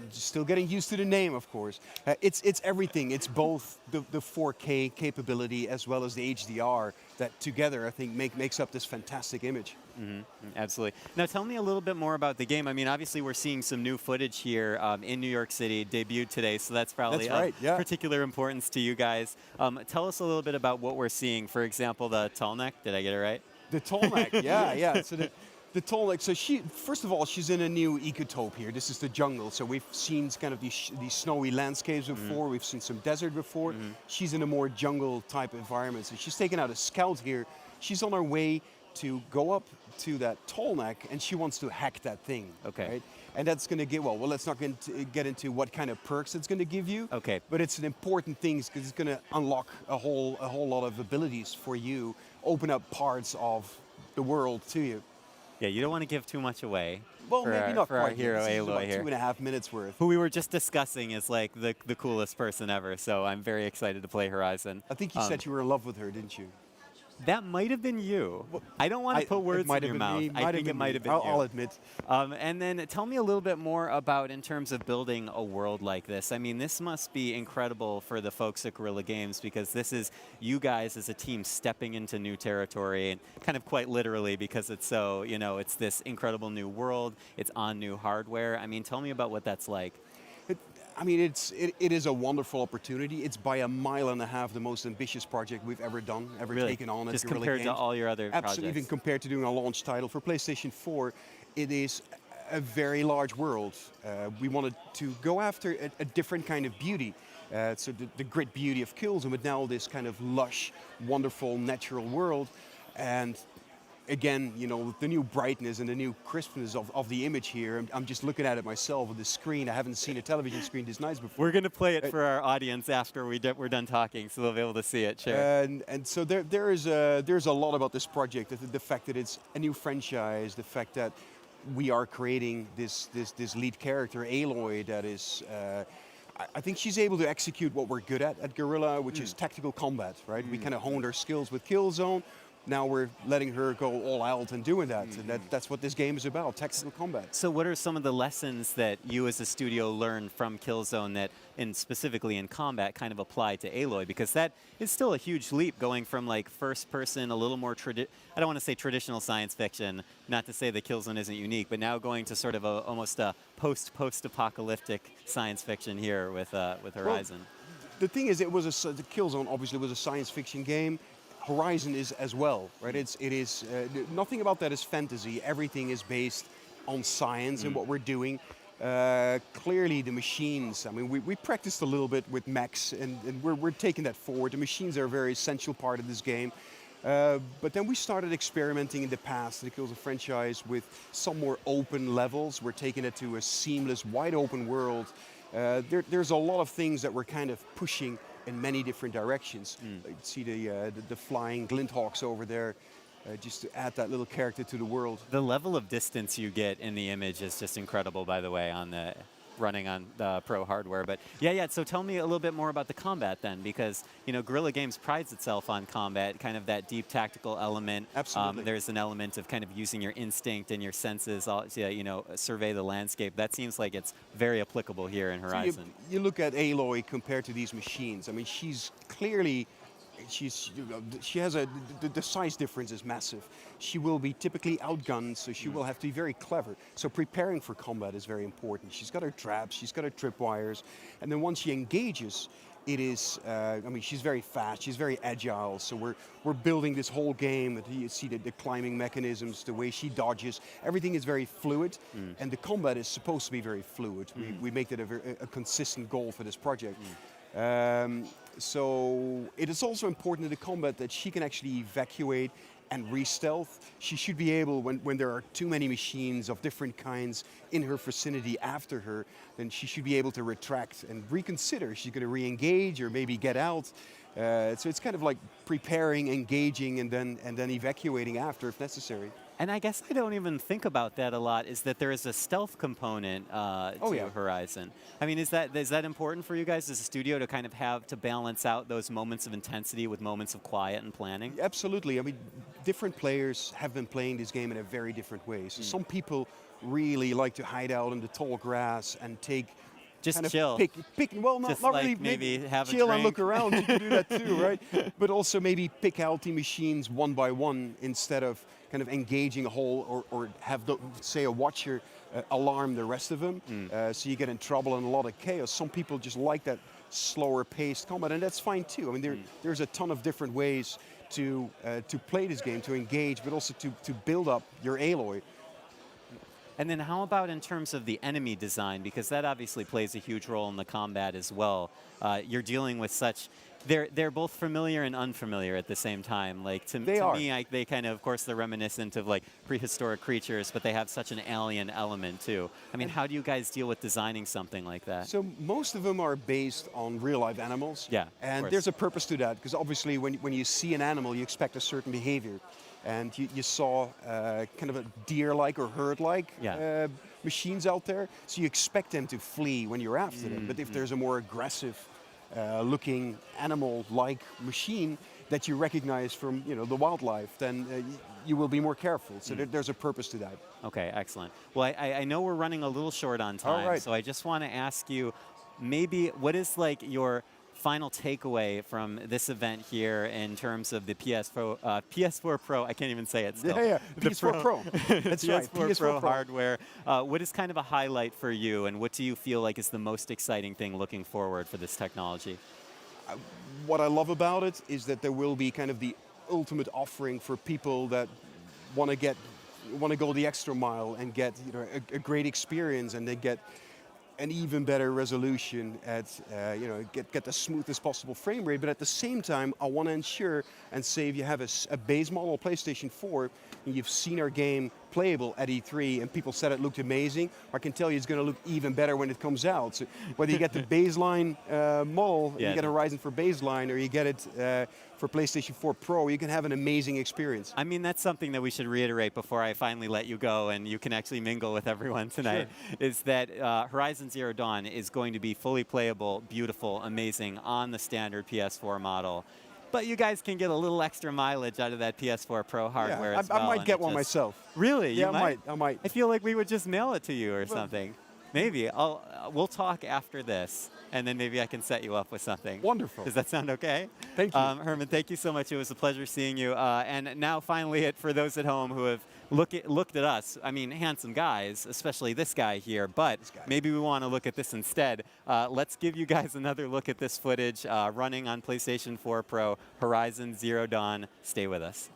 Still getting used to the name, of course. It's everything. It's both the 4K capability as well as the HDR that together, I think, makes up this fantastic image. Absolutely. Now, tell me a little bit more about the game. I mean, obviously, we're seeing some new footage here in New York City, debuted today, so that's probably of particular importance to you guys. Tell us a little bit about what we're seeing. For example, the tall neck. Did I get it right? The tall neck, yeah. So the tall neck. So first of all, she's in a new ecotope here. This is the jungle. So we've seen kind of these snowy landscapes before. We've seen some desert before. She's in a more jungle type environment. So she's taken out a scout here. She's on her way to go up to that tall neck, and she wants to hack that thing. Okay. Right? And that's going to give, well, let's not get into what kind of perks it's going to give you. Okay. But it's an important thing because it's going to unlock a whole lot of abilities for you, open up parts of the world to you. Yeah, you don't want to give too much away. Well, maybe not for quite. our hero Aloy here. 2.5 minutes worth. Who we were just discussing is like the coolest person ever, so I'm very excited to play Horizon. I think you said you were in love with her, didn't you? That might have been you. I don't want to put words in your mouth. I think it might have been you. I'll admit. And then tell me a little bit more about in terms of building a world like this. I mean, this must be incredible for the folks at Guerrilla Games because this is you guys as a team stepping into new territory and kind of quite literally because it's so, it's this incredible new world. It's on new hardware. I mean, tell me about what that's like. It is a wonderful opportunity. It's by 1.5 miles the most ambitious project we've ever done, taken on at Just Guerrilla compared Games. to all your other projects. Absolutely, even compared to doing a launch title for PlayStation 4, it is a very large world. We wanted to go after a different kind of beauty. So the great beauty of Killzone, but now this kind of lush, wonderful, natural world. And again, the new brightness and the new crispness of the image here. I'm just looking at it myself on the screen. I haven't seen a television screen this nice before. We're going to play it for our audience after we're done talking, so they'll be able to see it. Sure. And so there's a lot about this project. The fact that it's a new franchise, the fact that we are creating this lead character, Aloy, that is. I think she's able to execute what we're good at Guerrilla, which is tactical combat, right? We kind of honed our skills with Killzone. Now we're letting her go all out and doing that. And that's what this game is about, tactical combat. So what are some of the lessons that you as a studio learned from Killzone that, specifically in combat, kind of apply to Aloy? Because that is still a huge leap going from like first person, a little more, I don't want to say traditional science fiction, not to say that Killzone isn't unique, but now going to sort of almost a post-apocalyptic science fiction here with Horizon. Well, the thing is, the Killzone obviously was a science fiction game. Horizon is as well, right? It is nothing about that is fantasy. Everything is based on science and what we're doing. Clearly, the machines. I mean, we practiced a little bit with mechs, and we're taking that forward. The machines are a very essential part of this game. But then we started experimenting in the past, in the Killzone franchise, with some more open levels. We're taking it to a seamless, wide open world. There's a lot of things that we're kind of pushing in many different directions. You see the flying Glinthawks over there, just to add that little character to the world. The level of distance you get in the image is just incredible, by the way, on the running on Pro hardware. But yeah. So tell me a little bit more about the combat then, because Guerrilla Games prides itself on combat, kind of that deep tactical element. Absolutely. There's an element of kind of using your instinct and your senses, survey the landscape. That seems like it's very applicable here in Horizon. So you look at Aloy compared to these machines. I mean, she's clearly. She has the size difference is massive. She will be typically outgunned, so she will have to be very clever. So preparing for combat is very important. She's got her traps, she's got her tripwires, and then once she engages, it is. She's very fast, she's very agile. So we're building this whole game. You see the climbing mechanisms, the way she dodges. Everything is very fluid, and the combat is supposed to be very fluid. We make that a consistent goal for this project. So it is also important in the combat that she can actually evacuate and re-stealth. She should be able, when there are too many machines of different kinds in her vicinity after her, then she should be able to retract and reconsider. She's going to re-engage or maybe get out. So it's kind of like preparing, engaging, and then evacuating after if necessary. And I guess I don't even think about that a lot, is that there is a stealth component to Horizon. I mean, is that important for you guys as a studio to kind of have to balance out those moments of intensity with moments of quiet and planning? Absolutely. I mean, different players have been playing this game in a very different way. So some people really like to hide out in the tall grass and take just chill. Well, not like really. Maybe have chill a and look around. You can do that too, right? But also maybe pick out the machines one by one instead of kind of engaging a whole, or have say a watcher alarm the rest of them. So you get in trouble and a lot of chaos. Some people just like that slower paced combat, and that's fine too. I mean, there's a ton of different ways to play this game, to engage, but also to build up your Aloy. And then how about in terms of the enemy design? Because that obviously plays a huge role in the combat as well. You're dealing with such... They're both familiar and unfamiliar at the same time. Like to me, they kind of course, they're reminiscent of like prehistoric creatures, but they have such an alien element too. I mean, how do you guys deal with designing something like that? So most of them are based on real-life animals. Yeah, and there's a purpose to that, because obviously when you see an animal, you expect a certain behavior. And you saw kind of a deer-like or herd-like machines out there, so you expect them to flee when you're after them. But if there's a more aggressive looking animal-like machine that you recognize from the wildlife, then you will be more careful. So there's a purpose to that. Okay, excellent. Well, I know we're running a little short on time, so I just want to ask you, maybe what is like your final takeaway from this event here in terms of the PS4 Pro? I can't even say it still. Yeah, PS4 Pro. That's right, PS4 Pro hardware. What is kind of a highlight for you, and what do you feel like is the most exciting thing looking forward for this technology? What I love about it is that there will be kind of the ultimate offering for people that want to go the extra mile and get a great experience, and they get an even better resolution at get the smoothest possible frame rate. But at the same time, I want to ensure and say, if you have a base model PlayStation 4 and you've seen our game playable at E3 and people said it looked amazing, I can tell you it's going to look even better when it comes out. So whether you get the baseline model, you get Horizon for baseline, or you get it for PlayStation 4 Pro, you can have an amazing experience. I mean, that's something that we should reiterate before I finally let you go and you can actually mingle with everyone tonight, is that Horizon Zero Dawn is going to be fully playable, beautiful, amazing on the standard PS4 model. But you guys can get a little extra mileage out of that PS4 Pro hardware as well. I might get one myself. Really? Yeah, I might. I feel like we would just mail it to you or something. Maybe. We'll talk after this, and then maybe I can set you up with something. Wonderful. Does that sound okay? Thank you. Herman, thank you so much. It was a pleasure seeing you. And now finally, for those at home who have looked at us, I mean, handsome guys, especially this guy here, but maybe we want to look at this instead. Let's give you guys another look at this footage running on PlayStation 4 Pro, Horizon Zero Dawn. Stay with us.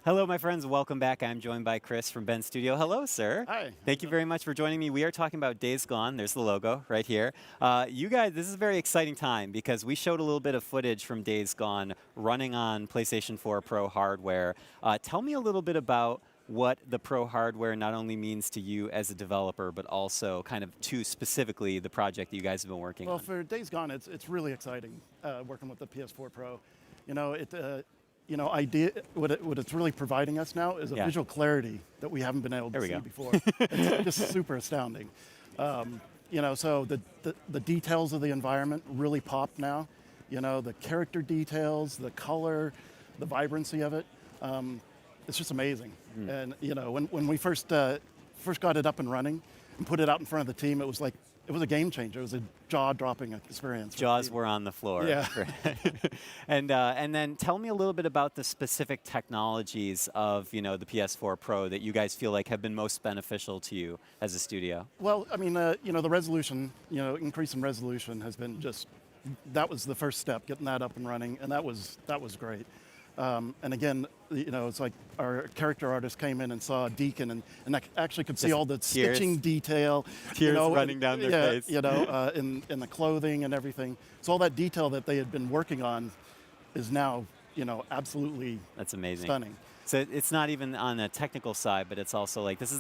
Hello, my friends. Welcome back. I'm joined by Chris from Ben Studio. Hello, sir. Hi. Thank you very much for joining me. We are talking about Days Gone. There's the logo right here. You guys, this is a very exciting time because we showed a little bit of footage from Days Gone running on PlayStation 4 Pro hardware. Tell me a little bit about what the Pro hardware not only means to you as a developer, but also kind of to specifically the project that you guys have been working on. Well, for Days Gone, it's really exciting working with the PS4 Pro. What it's really providing us now is a visual clarity that we haven't been able to see before. It's just super astounding. So the details of the environment really pop now. The character details, the color, the vibrancy of it. It's just amazing. And when we first got it up and running and put it out in front of the team, it was a game changer. It was a jaw-dropping experience. Jaws were on the floor. Yeah. And then tell me a little bit about the specific technologies of the PS4 Pro that you guys feel like have been most beneficial to you as a studio. Well, I mean, the resolution, increase in resolution has been that was the first step, getting that up and running, and that was great. And again, it's like our character artist came in and saw Deacon and actually could see all the stitching detail. Tears running down their face. In the clothing and everything. So all that detail that they had been working on is now, absolutely That's amazing. Stunning. So it's not even on a technical side, but it's also like these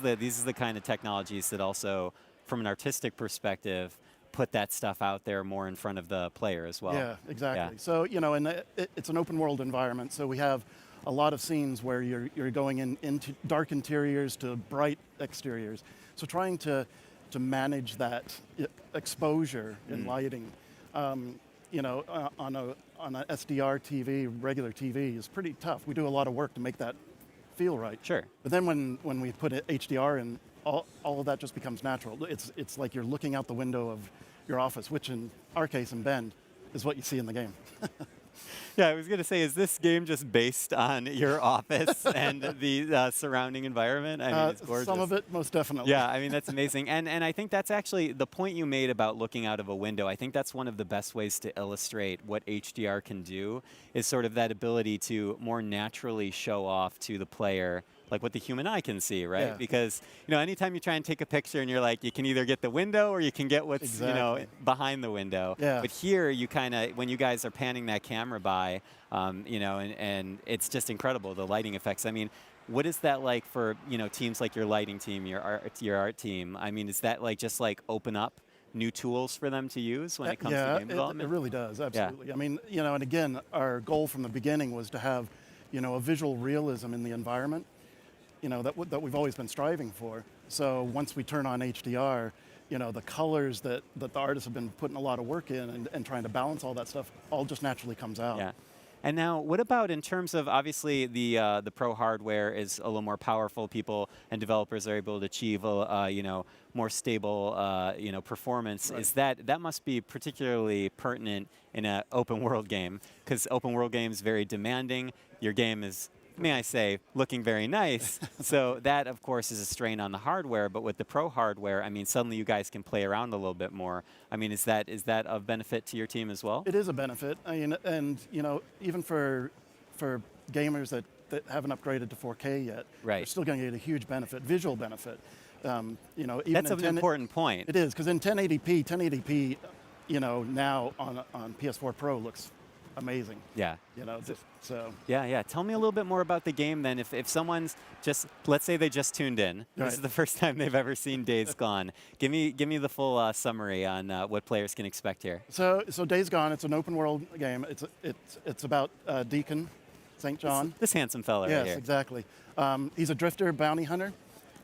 are the kind of technologies that also, from an artistic perspective, put that stuff out there more in front of the player as well. Yeah, exactly. So, and it's an open world environment, so we have a lot of scenes where you're going into dark interiors to bright exteriors. So trying to manage that exposure in lighting, on a SDR TV, regular TV, is pretty tough. We do a lot of work to make that feel right. Sure. But then when we put HDR in, all of that just becomes natural. It's like you're looking out the window of your office, which in our case in Bend is what you see in the game. Yeah, I was going to say, is this game just based on your office and the surrounding environment? I mean, it's gorgeous. Some of it, most definitely. Yeah, I mean, that's amazing. And I think that's actually the point you made about looking out of a window. I think that's one of the best ways to illustrate what HDR can do, is sort of that ability to more naturally show off to the player like what the human eye can see, right? Yeah. Because, anytime you try and take a picture and you're like, you can either get the window or you can get what's, behind the window. Yeah. But here, you kind of, when you guys are panning that camera by, and it's just incredible, the lighting effects. I mean, what is that like for, teams like your lighting team, your art team? I mean, is that just open up new tools for them to use when it comes to game development? It really does, absolutely. Yeah. I mean, and again, our goal from the beginning was to have, a visual realism in the environment, that we've always been striving for. So once we turn on HDR, the colors that the artists have been putting a lot of work in and trying to balance all that stuff all just naturally comes out. Yeah. And now, what about in terms of, obviously, the Pro hardware is a little more powerful. People and developers are able to achieve, more stable, performance. Right. Is that must be particularly pertinent in an open world game, because open world game is very demanding. Your game is, may I say, looking very nice. So that, of course, is a strain on the hardware. But with the Pro hardware, I mean, suddenly you guys can play around a little bit more. I mean, is that of benefit to your team as well? It is a benefit. I mean, and even for gamers that haven't upgraded to 4K yet, they're still going to get a huge benefit, visual benefit. Even that's an important point. It is, because in 1080p, now on PS4 Pro looks amazing. Yeah. So. Yeah. Tell me a little bit more about the game then. If someone's just, let's say they just tuned in. Right. This is the first time they've ever seen Days Gone. Give me the full summary on what players can expect here. So Days Gone, it's an open world game. It's about Deacon St. John. This handsome fella right here. Yes, exactly. He's a drifter bounty hunter.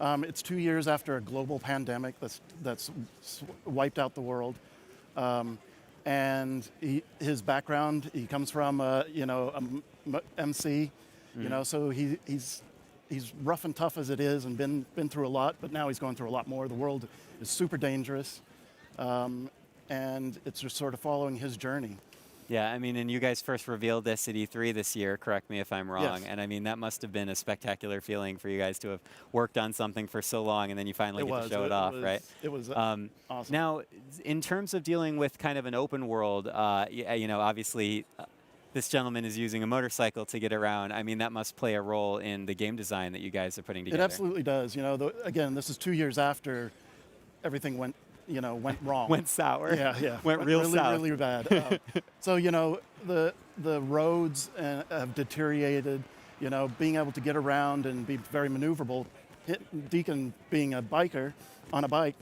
It's 2 years after a global pandemic that's wiped out the world. And his background, he comes from MC, so he's rough and tough as it is and been through a lot, but now he's going through a lot more. The world is super dangerous, and it's just sort of following his journey. Yeah, I mean, and you guys first revealed this at E3 this year, correct me if I'm wrong, Yes. and I mean, that must have been a spectacular feeling for you guys to have worked on something for so long and then you finally get to show it off, right? It was awesome. Now, in terms of dealing with kind of an open world, obviously, this gentleman is using a motorcycle to get around. I mean, that must play a role in the game design that you guys are putting together. It absolutely does. You know, again, this is 2 years after everything went wrong. Went sour. Yeah. Went real really, south. really bad. So, you know, the roads have deteriorated. You know, being able to get around and be very maneuverable. Deacon, being a biker on a bike,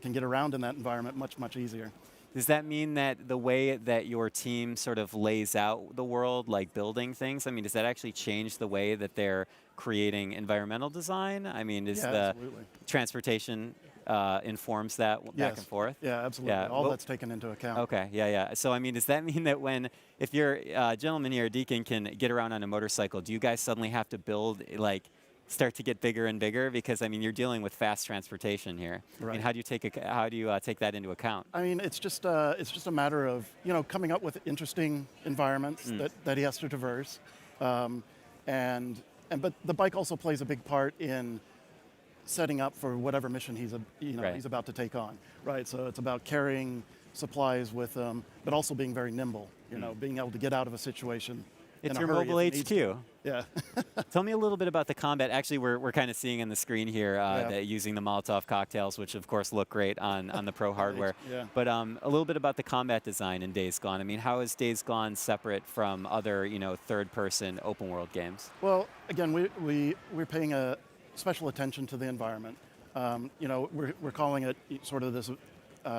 can get around in that environment much, much easier. Does that mean that the way that your team sort of lays out the world, like building things, I mean, does that actually change the way that they're creating environmental design? I mean, is the absolutely. transportation informs that back and forth? Yeah, absolutely. Yeah. All that's taken into account. Okay, yeah. So, I mean, does that mean that if your gentleman here, Deacon, can get around on a motorcycle, do you guys suddenly have to build, start to get bigger and bigger? Because, I mean, you're dealing with fast transportation here. Right. I mean, how do you take that into account? I mean, it's just a matter of, you know, coming up with interesting environments that he has to traverse. But the bike also plays a big part in setting up for whatever mission he's about to take on, right? So it's about carrying supplies with him, but also being very nimble, you know, being able to get out of a situation. It's your mobile HQ. Yeah. Tell me a little bit about the combat. Actually, we're kind of seeing on the screen here that using the Molotov cocktails, which of course look great on the Pro hardware. Yeah. But a little bit about the combat design in Days Gone. I mean, how is Days Gone separate from other, you know, third-person open-world games? Well, again, we're paying a special attention to the environment. You know, we're calling it sort of this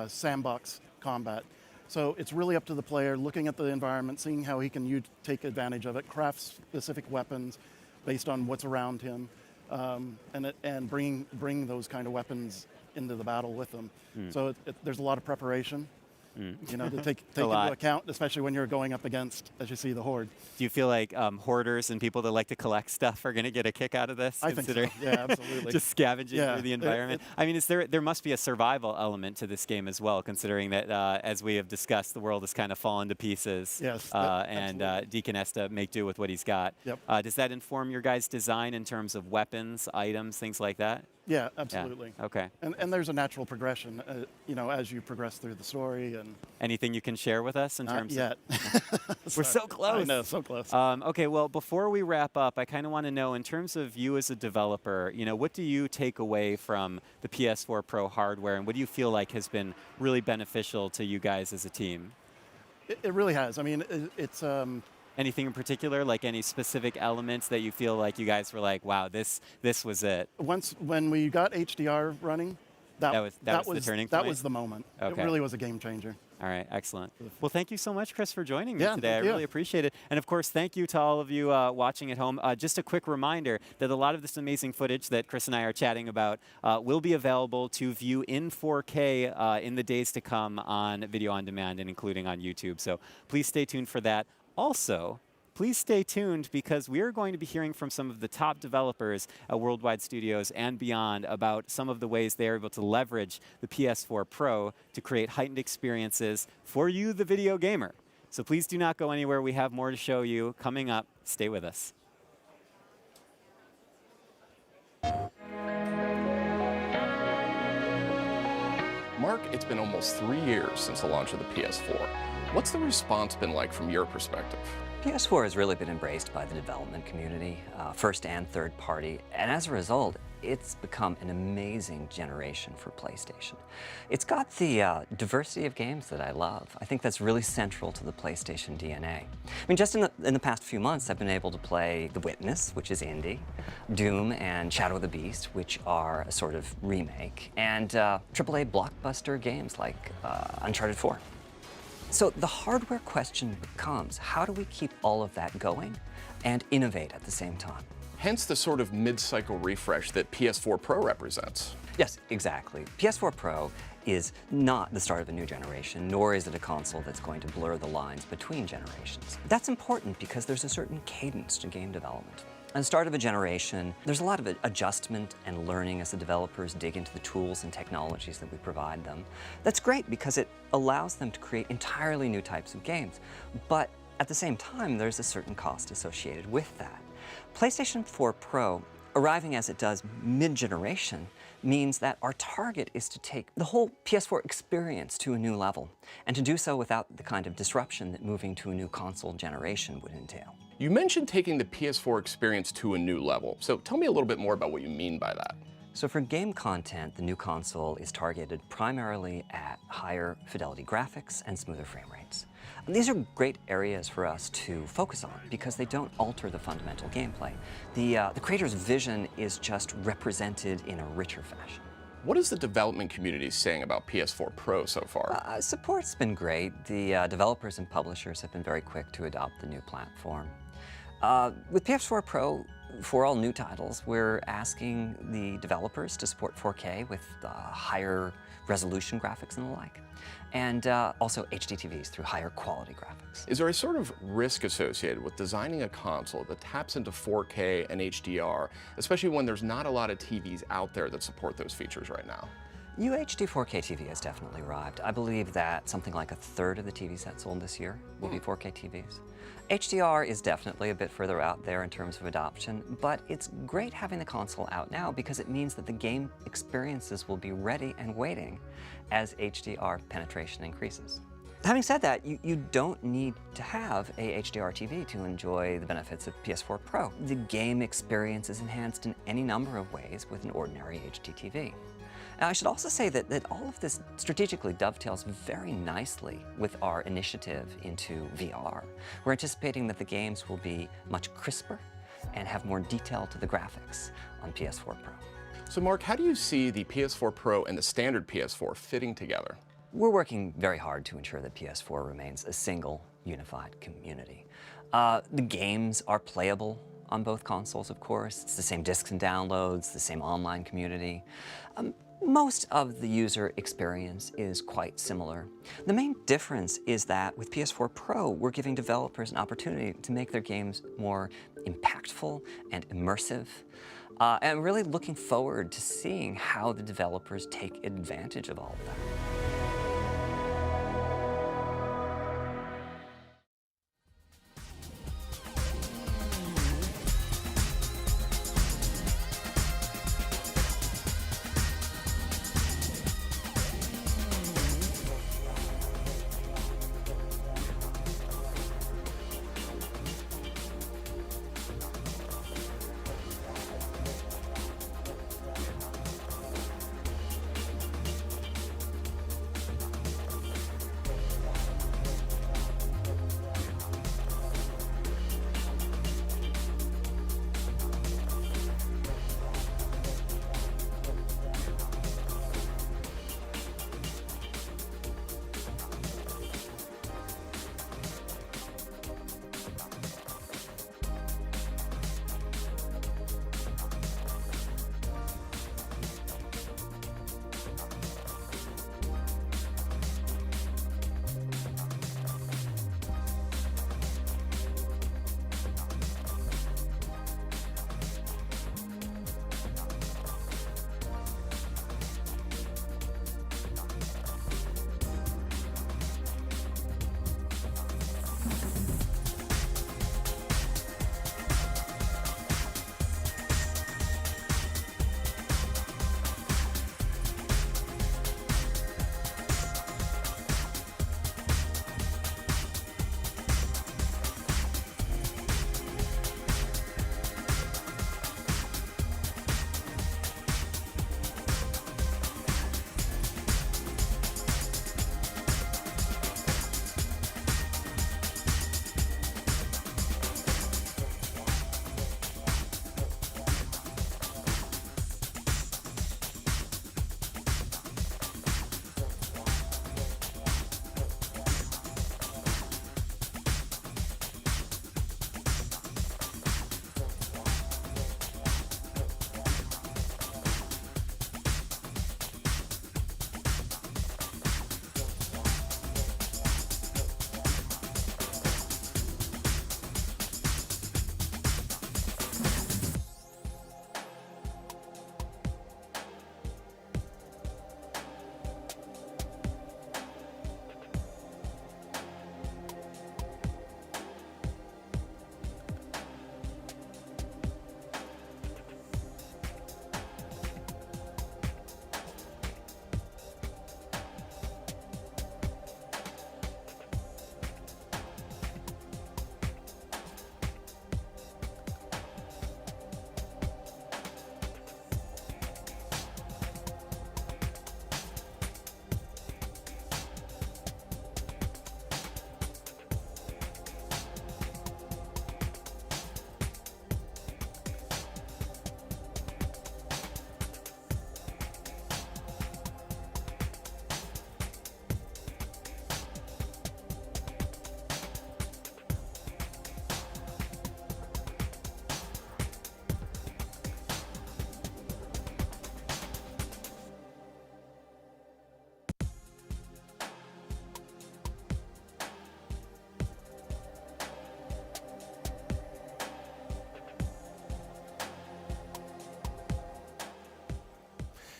sandbox combat. So it's really up to the player looking at the environment, seeing how he can take advantage of it, craft specific weapons based on what's around him, and bring those kind of weapons into the battle with them. So there's a lot of preparation, you know, to take into account, especially when you're going up against, as you see, the Horde. Do you feel like hoarders and people that like to collect stuff are going to get a kick out of this? I think so. Yeah, absolutely. Just scavenging through the environment. I mean, there must be a survival element to this game as well, considering that, as we have discussed, the world has kind of fallen to pieces. Yes, and Deacon has to make do with what he's got. Yep. Does that inform your guys' design in terms of weapons, items, things like that? Yeah, absolutely. Yeah. Okay. And there's a natural progression, you know, as you progress through the story. And anything you can share with us in terms yet. of? We're so close. I know, so close. Okay, well, before we wrap up, I kind of want to know, in terms of you as a developer, you know, what do you take away from the PS4 Pro hardware, and what do you feel like has been really beneficial to you guys as a team? It really has. I mean, it's. Anything in particular, like any specific elements that you feel like you guys were like, wow, this was it? When we got HDR running, that was the turning point? That was the moment. Okay. It really was a game changer. All right, excellent. Well, thank you so much, Chris, for joining me Yeah, today. I really appreciate it. And of course, thank you to all of you watching at home. Just a quick reminder that a lot of this amazing footage that Chris and I are chatting about will be available to view in 4K in the days to come on video on demand and including on YouTube. So please stay tuned for that. Also, please stay tuned because we are going to be hearing from some of the top developers at Worldwide Studios and beyond about some of the ways they are able to leverage the PS4 Pro to create heightened experiences for you, the video gamer. So please do not go anywhere. We have more to show you coming up. Stay with us. Mark, it's been almost 3 years since the launch of the PS4. What's the response been like from your perspective? PS4 has really been embraced by the development community, first and third party, and as a result, it's become an amazing generation for PlayStation. It's got the diversity of games that I love. I think that's really central to the PlayStation DNA. I mean, just in the past few months, I've been able to play The Witness, which is indie, Doom and Shadow of the Beast, which are a sort of remake, and AAA blockbuster games like Uncharted 4. So the hardware question becomes, how do we keep all of that going and innovate at the same time? Hence the sort of mid-cycle refresh that PS4 Pro represents. Yes, exactly. PS4 Pro is not the start of a new generation, nor is it a console that's going to blur the lines between generations. That's important because there's a certain cadence to game development. At the start of a generation, there's a lot of adjustment and learning as the developers dig into the tools and technologies that we provide them. That's great because it allows them to create entirely new types of games. But at the same time, there's a certain cost associated with that. PlayStation 4 Pro arriving as it does mid-generation means that our target is to take the whole PS4 experience to a new level, and to do so without the kind of disruption that moving to a new console generation would entail. You mentioned taking the PS4 experience to a new level, so tell me a little bit more about what you mean by that. So for game content, the new console is targeted primarily at higher fidelity graphics and smoother frame rates. And these are great areas for us to focus on because they don't alter the fundamental gameplay. The creator's vision is just represented in a richer fashion. What is the development community saying about PS4 Pro so far? Support's been great. The developers and publishers have been very quick to adopt the new platform. With PS4 Pro, for all new titles, we're asking the developers to support 4K with higher resolution graphics and the like, and also HD TVs through higher quality graphics. Is there a sort of risk associated with designing a console that taps into 4K and HDR, especially when there's not a lot of TVs out there that support those features right now? UHD 4K TV has definitely arrived. I believe that something like 1/3 of the TV sets sold this year will be 4K TVs. HDR is definitely a bit further out there in terms of adoption, but it's great having the console out now because it means that the game experiences will be ready and waiting as HDR penetration increases. Having said that, you don't need to have a HDR TV to enjoy the benefits of PS4 Pro. The game experience is enhanced in any number of ways with an ordinary HD TV. Now, I should also say that all of this strategically dovetails very nicely with our initiative into VR. We're anticipating that the games will be much crisper and have more detail to the graphics on PS4 Pro. So Mark, how do you see the PS4 Pro and the standard PS4 fitting together? We're working very hard to ensure that PS4 remains a single, unified community. The games are playable on both consoles, of course. It's the same discs and downloads, the same online community. Most of the user experience is quite similar. The main difference is that with PS4 Pro, we're giving developers an opportunity to make their games more impactful and immersive. And I'm really looking forward to seeing how the developers take advantage of all of that.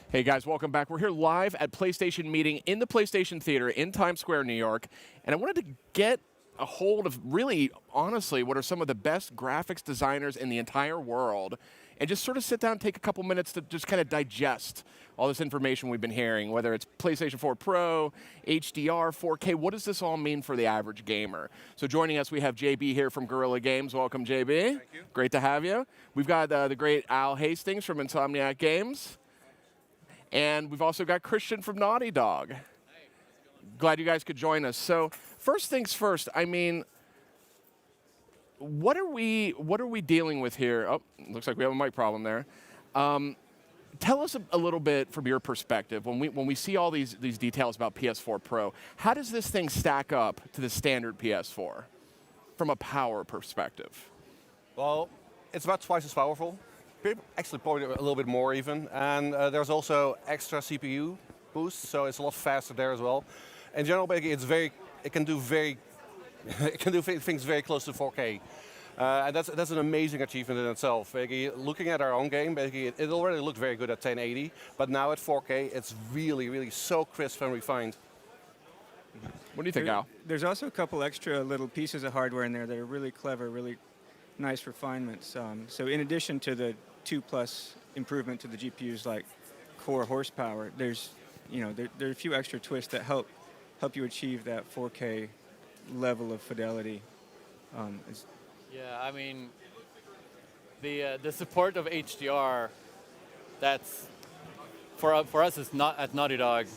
Hey guys, welcome back. We're here live at PlayStation Meeting in the PlayStation Theater in Times Square, New York. And I wanted to get a hold of really, honestly, what are some of the best graphics designers in the entire world, and just sort of sit down and take a couple minutes to just kind of digest all this information we've been hearing, whether it's PlayStation 4 Pro, HDR, 4K. What does this all mean for the average gamer? So joining us, we have JB here from Guerrilla Games. Welcome, JB. Thank you. Great to have you. We've got the great Al Hastings from Insomniac Games. And we've also got Christian from Naughty Dog. Glad you guys could join us. So first things first, I mean, what are we dealing with here? Oh, looks like we have a mic problem there. Tell us a little bit from your perspective, when we see all these details about PS4 Pro, how does this thing stack up to the standard PS4 from a power perspective? Well, it's about twice as powerful. Actually, probably a little bit more even. And there's also extra CPU boost, so it's a lot faster there as well. In general, basically, it can do things very close to 4K. And that's an amazing achievement in itself. Looking at our own game, it already looked very good at 1080, but now at 4K, it's really, really so crisp and refined. What do you think, Al? There's also a couple extra little pieces of hardware in there that are really clever, really nice refinements. So in addition to the 2+ improvement to the GPUs like core horsepower, there's there are a few extra twists that help you achieve that 4K level of fidelity. Yeah, I mean, the support of HDR, that's for us is not at Naughty Dog.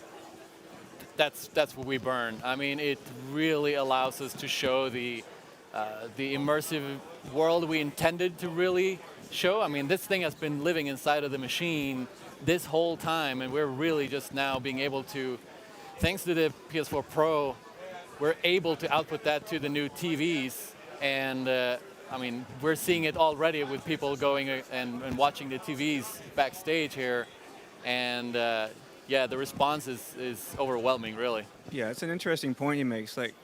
That's what we burn. I mean, it really allows us to show the immersive world we intended to really show. I mean, this thing has been living inside of the machine this whole time, and we're really just now being able to, thanks to the PS4 Pro, we're able to output that to the new TVs. And I mean, we're seeing it already with people going and watching the TVs backstage here. And yeah, the response is overwhelming, really. Yeah, it's an interesting point you make. It's like,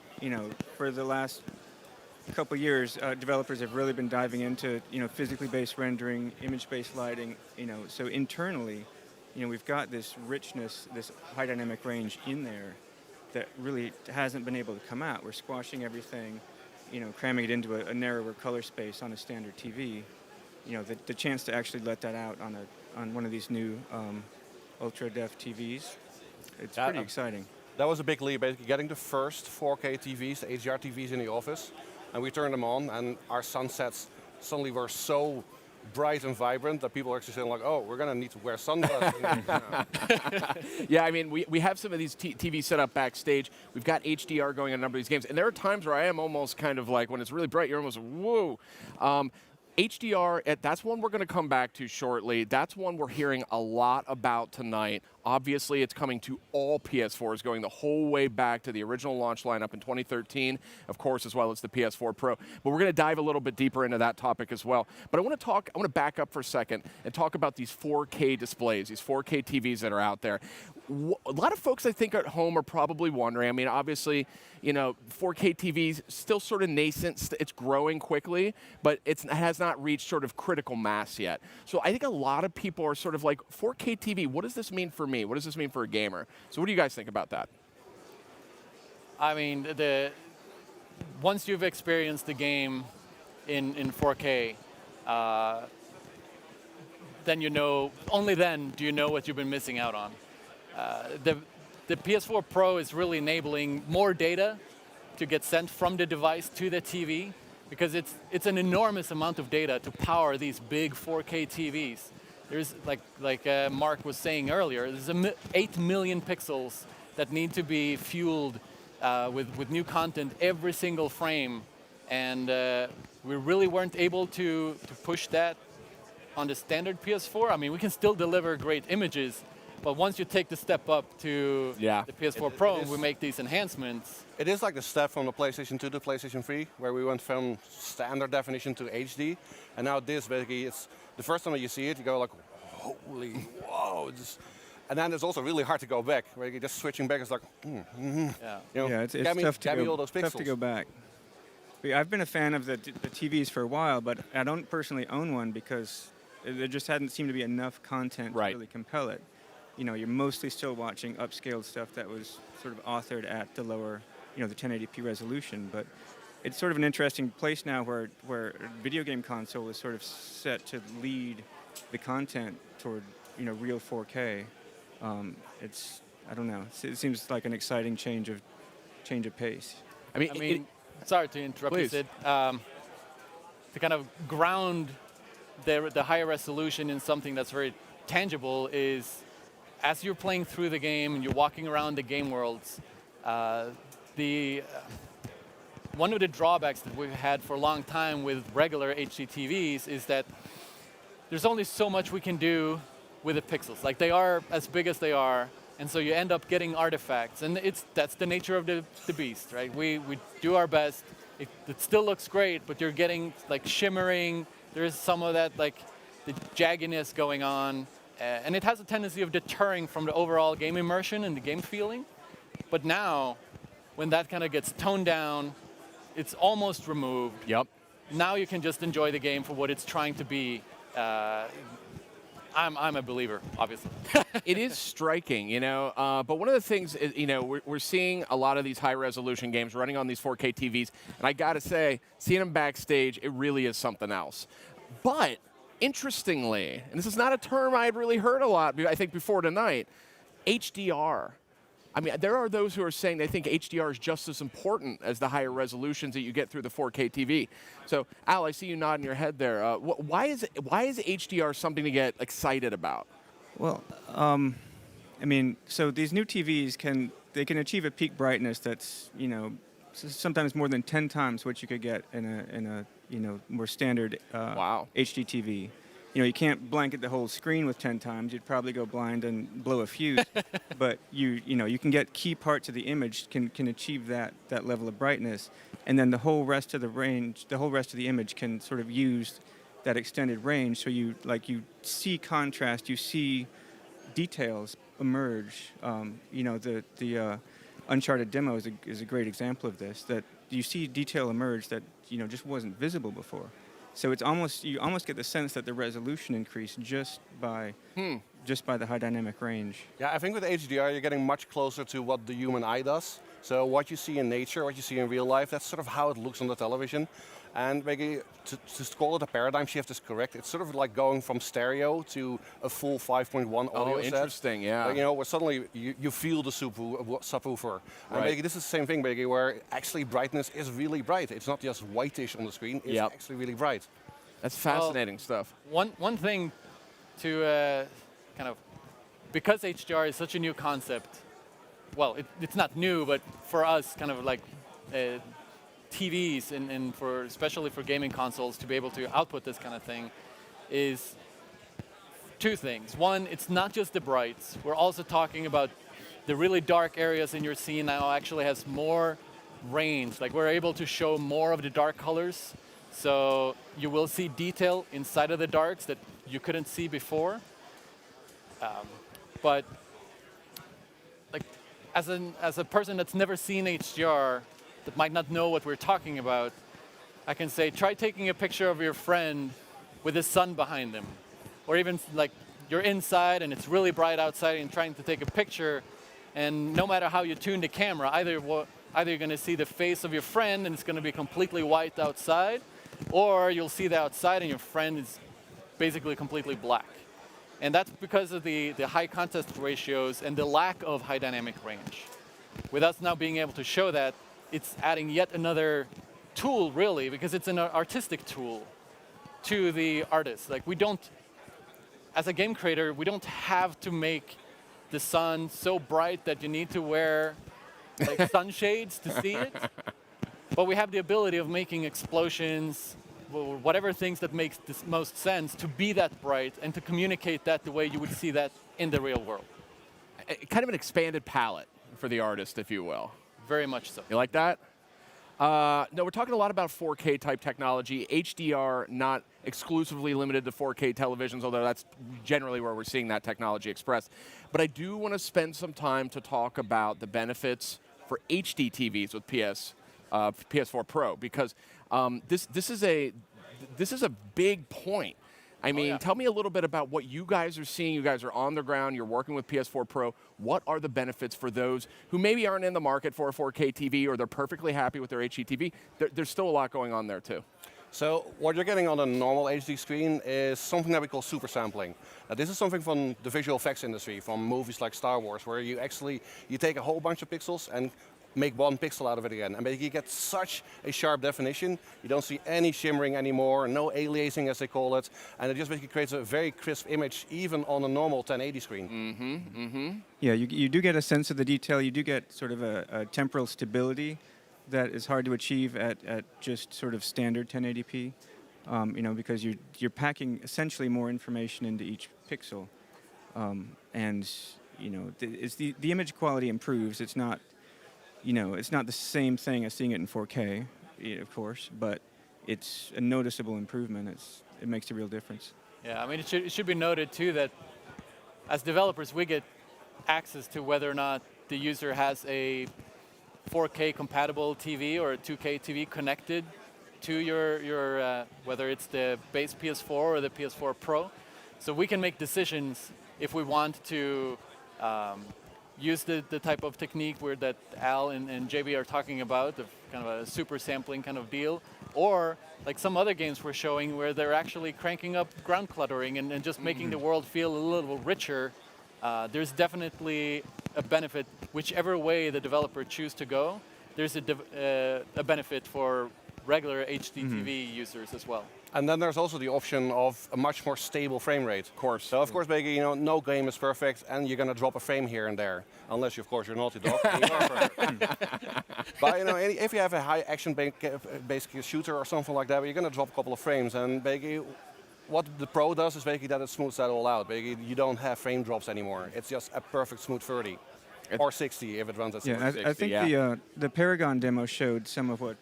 for the last couple years, developers have really been diving into, physically based rendering, image-based lighting, so internally, we've got this richness, this high dynamic range in there that really hasn't been able to come out. We're squashing everything, cramming it into a narrower color space on a standard TV. The chance to actually let that out on one of these new ultra def TVs, it's pretty exciting. That was a big leap, basically getting the first 4K TVs, HDR TVs in the office, and we turned them on, and our sunsets suddenly were so bright and vibrant that people are actually saying like, oh, we're going to need to wear sunglasses. Yeah, I mean, we have some of these TVs set up backstage. We've got HDR going on a number of these games, and there are times where I am almost kind of like, when it's really bright, you're almost, whoa. HDR, that's one we're going to come back to shortly. That's one we're hearing a lot about tonight. Obviously, it's coming to all PS4s, going the whole way back to the original launch lineup in 2013, of course, as well as the PS4 Pro. But we're going to dive a little bit deeper into that topic as well. But I want to back up for a second and talk about these 4K displays, these 4K TVs that are out there. A lot of folks, I think, at home are probably wondering, I mean, obviously, 4K TVs still sort of nascent. It's growing quickly, but it has not reached sort of critical mass yet. So I think a lot of people are sort of like, 4K TV, what does this mean for me? What does this mean for a gamer? So what do you guys think about that? I mean, once you've experienced the game in 4K, then only then do you know what you've been missing out on. The PS4 Pro is really enabling more data to get sent from the device to the TV, because it's an enormous amount of data to power these big 4K TVs. There's, like Mark was saying earlier, there's 8 million pixels that need to be fueled with new content every single frame, and we really weren't able to push that on the standard PS4. I mean, we can still deliver great images, but once you take the step up to the PS4 Pro, we make these enhancements. It is like the step from the PlayStation 2 to PlayStation 3, where we went from standard definition to HD, and now this basically, it's the first time that you see it, you go like, holy, whoa. And then it's also really hard to go back, where you're just switching back, it's like, it's tough to go back. But I've been a fan of the TVs for a while, but I don't personally own one because there just hadn't seemed to be enough content to really compel it. you're mostly still watching upscaled stuff that was sort of authored at the lower, the 1080p resolution. But it's sort of an interesting place now where a video game console is sort of set to lead the content toward, real 4K. I don't know. It seems like an exciting change of pace. I mean, sorry to interrupt you, Sid. To kind of ground the higher resolution in something that's very tangible is, as you're playing through the game and you're walking around the game worlds, one of the drawbacks that we've had for a long time with regular HD TVs is that there's only so much we can do with the pixels. Like, they are as big as they are, and so you end up getting artifacts, and that's the nature of the beast, right? We do our best. It still looks great, but you're getting like shimmering. There's some of that like the jagginess going on, and it has a tendency of deterring from the overall game immersion and the game feeling. But now, when that kind of gets toned down, it's almost removed. Yep. Now you can just enjoy the game for what it's trying to be. I'm a believer, obviously. It is striking, but one of the things is, we're seeing a lot of these high-resolution games running on these 4K TVs, and I got to say, seeing them backstage, it really is something else. But interestingly, and this is not a term I had really heard a lot, I think, before tonight, HDR. I mean, there are those who are saying they think HDR is just as important as the higher resolutions that you get through the 4K TV. So, Al, I see you nodding your head there. Why is HDR something to get excited about? Well, so these new TVs can achieve a peak brightness that's sometimes more than 10 times what you could get in a more standard HD TV. You can't blanket the whole screen with 10 times. You'd probably go blind and blow a fuse. But you can get key parts of the image can achieve that level of brightness, and then the whole rest of the image can sort of use that extended range. So you see contrast, you see details emerge. The Uncharted demo is a great example of this. That you see detail emerge that just wasn't visible before. So you almost get the sense that the resolution increased just by the high dynamic range. Yeah, I think with HDR you're getting much closer to what the human eye does. So what you see in nature, what you see in real life, that's sort of how it looks on the television. And maybe to call it a paradigm shift is correct. It's sort of like going from stereo to a full 5.1 audio set. Interesting, yeah. Where suddenly you feel the subwoofer. And Right. maybe this is the same thing, maybe, where actually brightness is really bright. It's not just whitish on the screen, it's actually really bright. That's fascinating stuff. One thing to because HDR is such a new concept, well, it's not new, but for us, kind of like TVs and especially for gaming consoles to be able to output this kind of thing is two things. One, it's not just the brights. We're also talking about the really dark areas in your scene now actually has more range. Like, we're able to show more of the dark colors. So you will see detail inside of the darks that you couldn't see before. But like, as a person that's never seen HDR, that might not know what we're talking about, I can say, try taking a picture of your friend with the sun behind them. Or even like you're inside and it's really bright outside and trying to take a picture, and no matter how you tune the camera, either you're going to see the face of your friend and it's going to be completely white outside, or you'll see the outside and your friend is basically completely black. And that's because of the high contrast ratios and the lack of high dynamic range. With us now being able to show that, it's adding yet another tool, really, because it's an artistic tool to the artist. Like, we don't, as a game creator, we don't have to make the sun so bright that you need to wear like sunshades to see it. But we have the ability of making explosions, whatever things that makes the most sense, to be that bright and to communicate that the way you would see that in the real world. Kind of an expanded palette for the artist, if you will. Very much so. You like that? No, we're talking a lot about 4K type technology. HDR not exclusively limited to 4K televisions, although that's generally where we're seeing that technology expressed. But I do want to spend some time to talk about the benefits for HD TVs with PS4 Pro, because this is a big point. I mean, tell me a little bit about what you guys are seeing. You guys are on the ground. You're working with PS4 Pro. What are the benefits for those who maybe aren't in the market for a 4K TV, or they're perfectly happy with their HD TV? There's still a lot going on there, too. So what you're getting on a normal HD screen is something that we call super sampling. Now, this is something from the visual effects industry, from movies like Star Wars, where you take a whole bunch of pixels and make 1 pixel out of it again. And basically you get such a sharp definition. You don't see any shimmering anymore, no aliasing as they call it. And it just basically creates a very crisp image, even on a normal 1080 screen. Yeah, you do get a sense of the detail. You do get sort of a temporal stability that is hard to achieve at just sort of standard 1080p. Because you're packing essentially more information into each pixel. The image quality improves. It's not the same thing as seeing it in 4K, of course, but it's a noticeable improvement. It makes a real difference. Yeah, I mean, it should be noted too that as developers, we get access to whether or not the user has a 4K compatible TV or a 2K TV connected to your whether it's the base PS4 or the PS4 Pro. So we can make decisions if we want to use the type of technique that Al and JB are talking about, of kind of a super sampling kind of deal, or like some other games we're showing where they're actually cranking up ground cluttering and just making the world feel a little richer. There's definitely a benefit, whichever way the developer choose to go. There's a benefit for regular HD TV users as well. And then there's also the option of a much more stable frame rate. Of course. So of course, no game is perfect, and you're going to drop a frame here and there, unless of course you're Naughty Dog. And you are perfect. But if you have a high action-based shooter or something like that, you're going to drop a couple of frames, and what the Pro does is basically that it smooths that all out. You don't have frame drops anymore. It's just a perfect smooth 30. Or 60 if it runs at 60. I think the Paragon demo showed some of what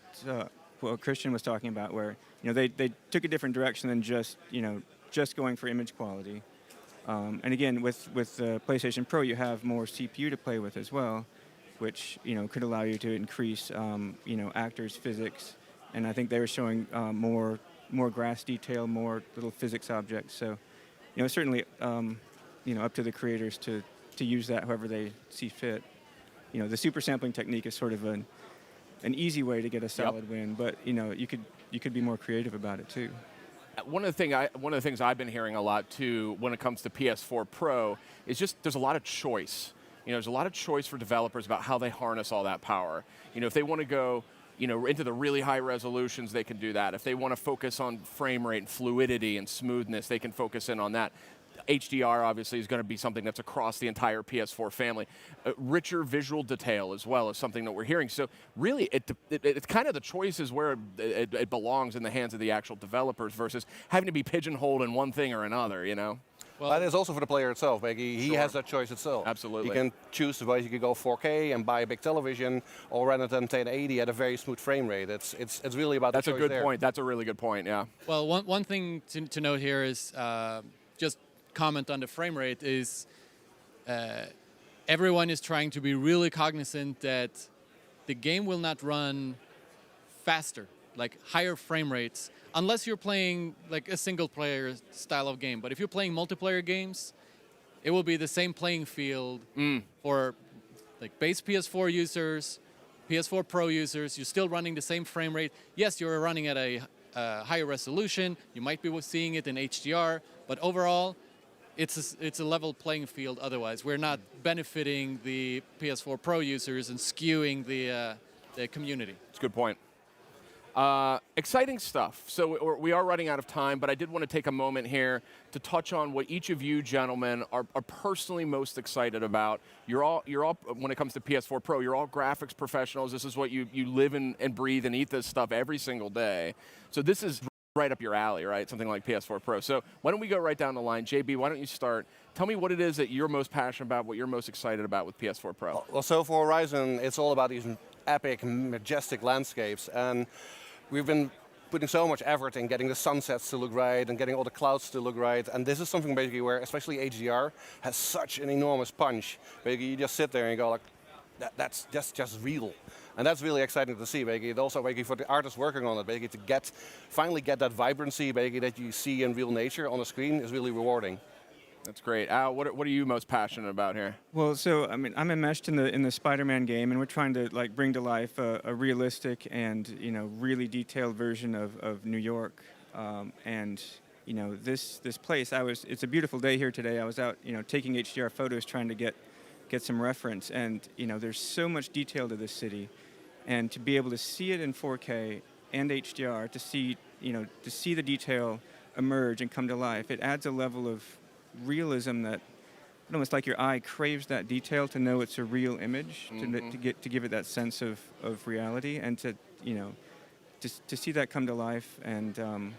Christian was talking about, where they took a different direction than just going for image quality. And again, with PlayStation Pro, you have more CPU to play with as well, which could allow you to increase actors' physics. And I think they were showing more grass detail, more little physics objects. So it's certainly up to the creators to use that however they see fit. The super sampling technique is sort of an easy way to get a solid win, but you could be more creative about it too. One of the things I've been hearing a lot too when it comes to PS4 Pro is just there's a lot of choice. There's a lot of choice for developers about how they harness all that power. If they want to go into the really high resolutions, they can do that. If they want to focus on frame rate and fluidity and smoothness, they can focus in on that. HDR obviously is going to be something that's across the entire PS4 family. Richer visual detail as well is something that we're hearing. So really, it's kind of the choice is where it belongs in the hands of the actual developers versus having to be pigeonholed in one thing or another, Well, that is also for the player itself. He has that choice itself. Absolutely. He can choose to basically go 4K and buy a big television, or run it at 1080 at a very smooth frame rate. It's really about the choice there. That's a good point. That's a really good point, yeah. Well, one thing to note here is just comment on the frame rate is everyone is trying to be really cognizant that the game will not run faster, like higher frame rates, unless you're playing like a single player style of game. But if you're playing multiplayer games, it will be the same playing field for like base PS4 users, PS4 Pro users. You're still running the same frame rate. Yes, you're running at a higher resolution. You might be seeing it in HDR, but overall, it's a level playing field otherwise. We're not benefiting the PS4 Pro users and skewing the community. That's a good point. Exciting stuff. So we are running out of time, but I did want to take a moment here to touch on what each of you gentlemen are personally most excited about. You're all, when it comes to PS4 Pro, you're all graphics professionals. This is what you live and breathe and eat this stuff every single day. So this is right up your alley, right? Something like PS4 Pro. So why don't we go right down the line? JB, why don't you start? Tell me what it is that you're most passionate about, what you're most excited about with PS4 Pro. Well, so for Horizon, it's all about these epic, majestic landscapes. And we've been putting so much effort in getting the sunsets to look right and getting all the clouds to look right. And this is something basically where, especially HDR, has such an enormous punch. Basically, you just sit there and you go like, that's just real. And that's really exciting to see, basically. And also for the artists working on it, basically to finally get that vibrancy, basically, that you see in real nature on the screen is really rewarding. That's great. Al, what are you most passionate about here? Well, so I mean, I'm enmeshed in the Spider-Man game, and we're trying to like bring to life a realistic and really detailed version of New York. And this place, it's a beautiful day here today. I was out taking HDR photos, trying to get some reference, and there's so much detail to this city, and to be able to see it in 4K and HDR, to see the detail emerge and come to life, it adds a level of realism that almost like your eye craves that detail to know it's a real image, to give it that sense of reality, and to see that come to life and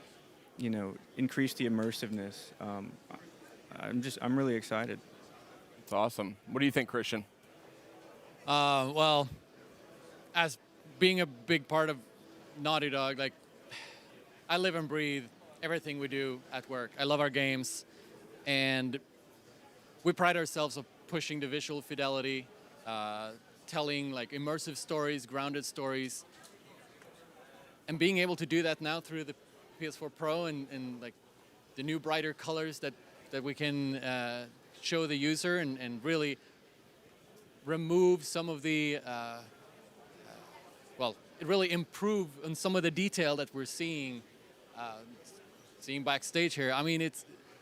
increase the immersiveness. I'm really excited. It's awesome. What do you think, Christian? Well, as being a big part of Naughty Dog, like I live and breathe everything we do at work. I love our games, and we pride ourselves on pushing the visual fidelity, telling like immersive stories, grounded stories, and being able to do that now through the PS4 Pro and like the new brighter colors that we can show the user and really remove some of the it really improve on some of the detail that we're seeing backstage here. I mean,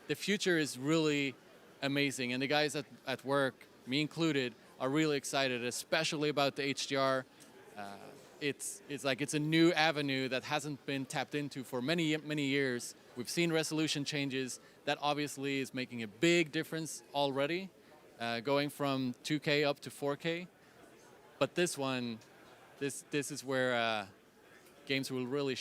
the future is really amazing, and the guys at work, me included, are really excited, especially about the HDR. It's a new avenue that hasn't been tapped into for many years. We've seen resolution changes. That obviously is making a big difference already, going from 2K up to 4K. But this one, this is where games will really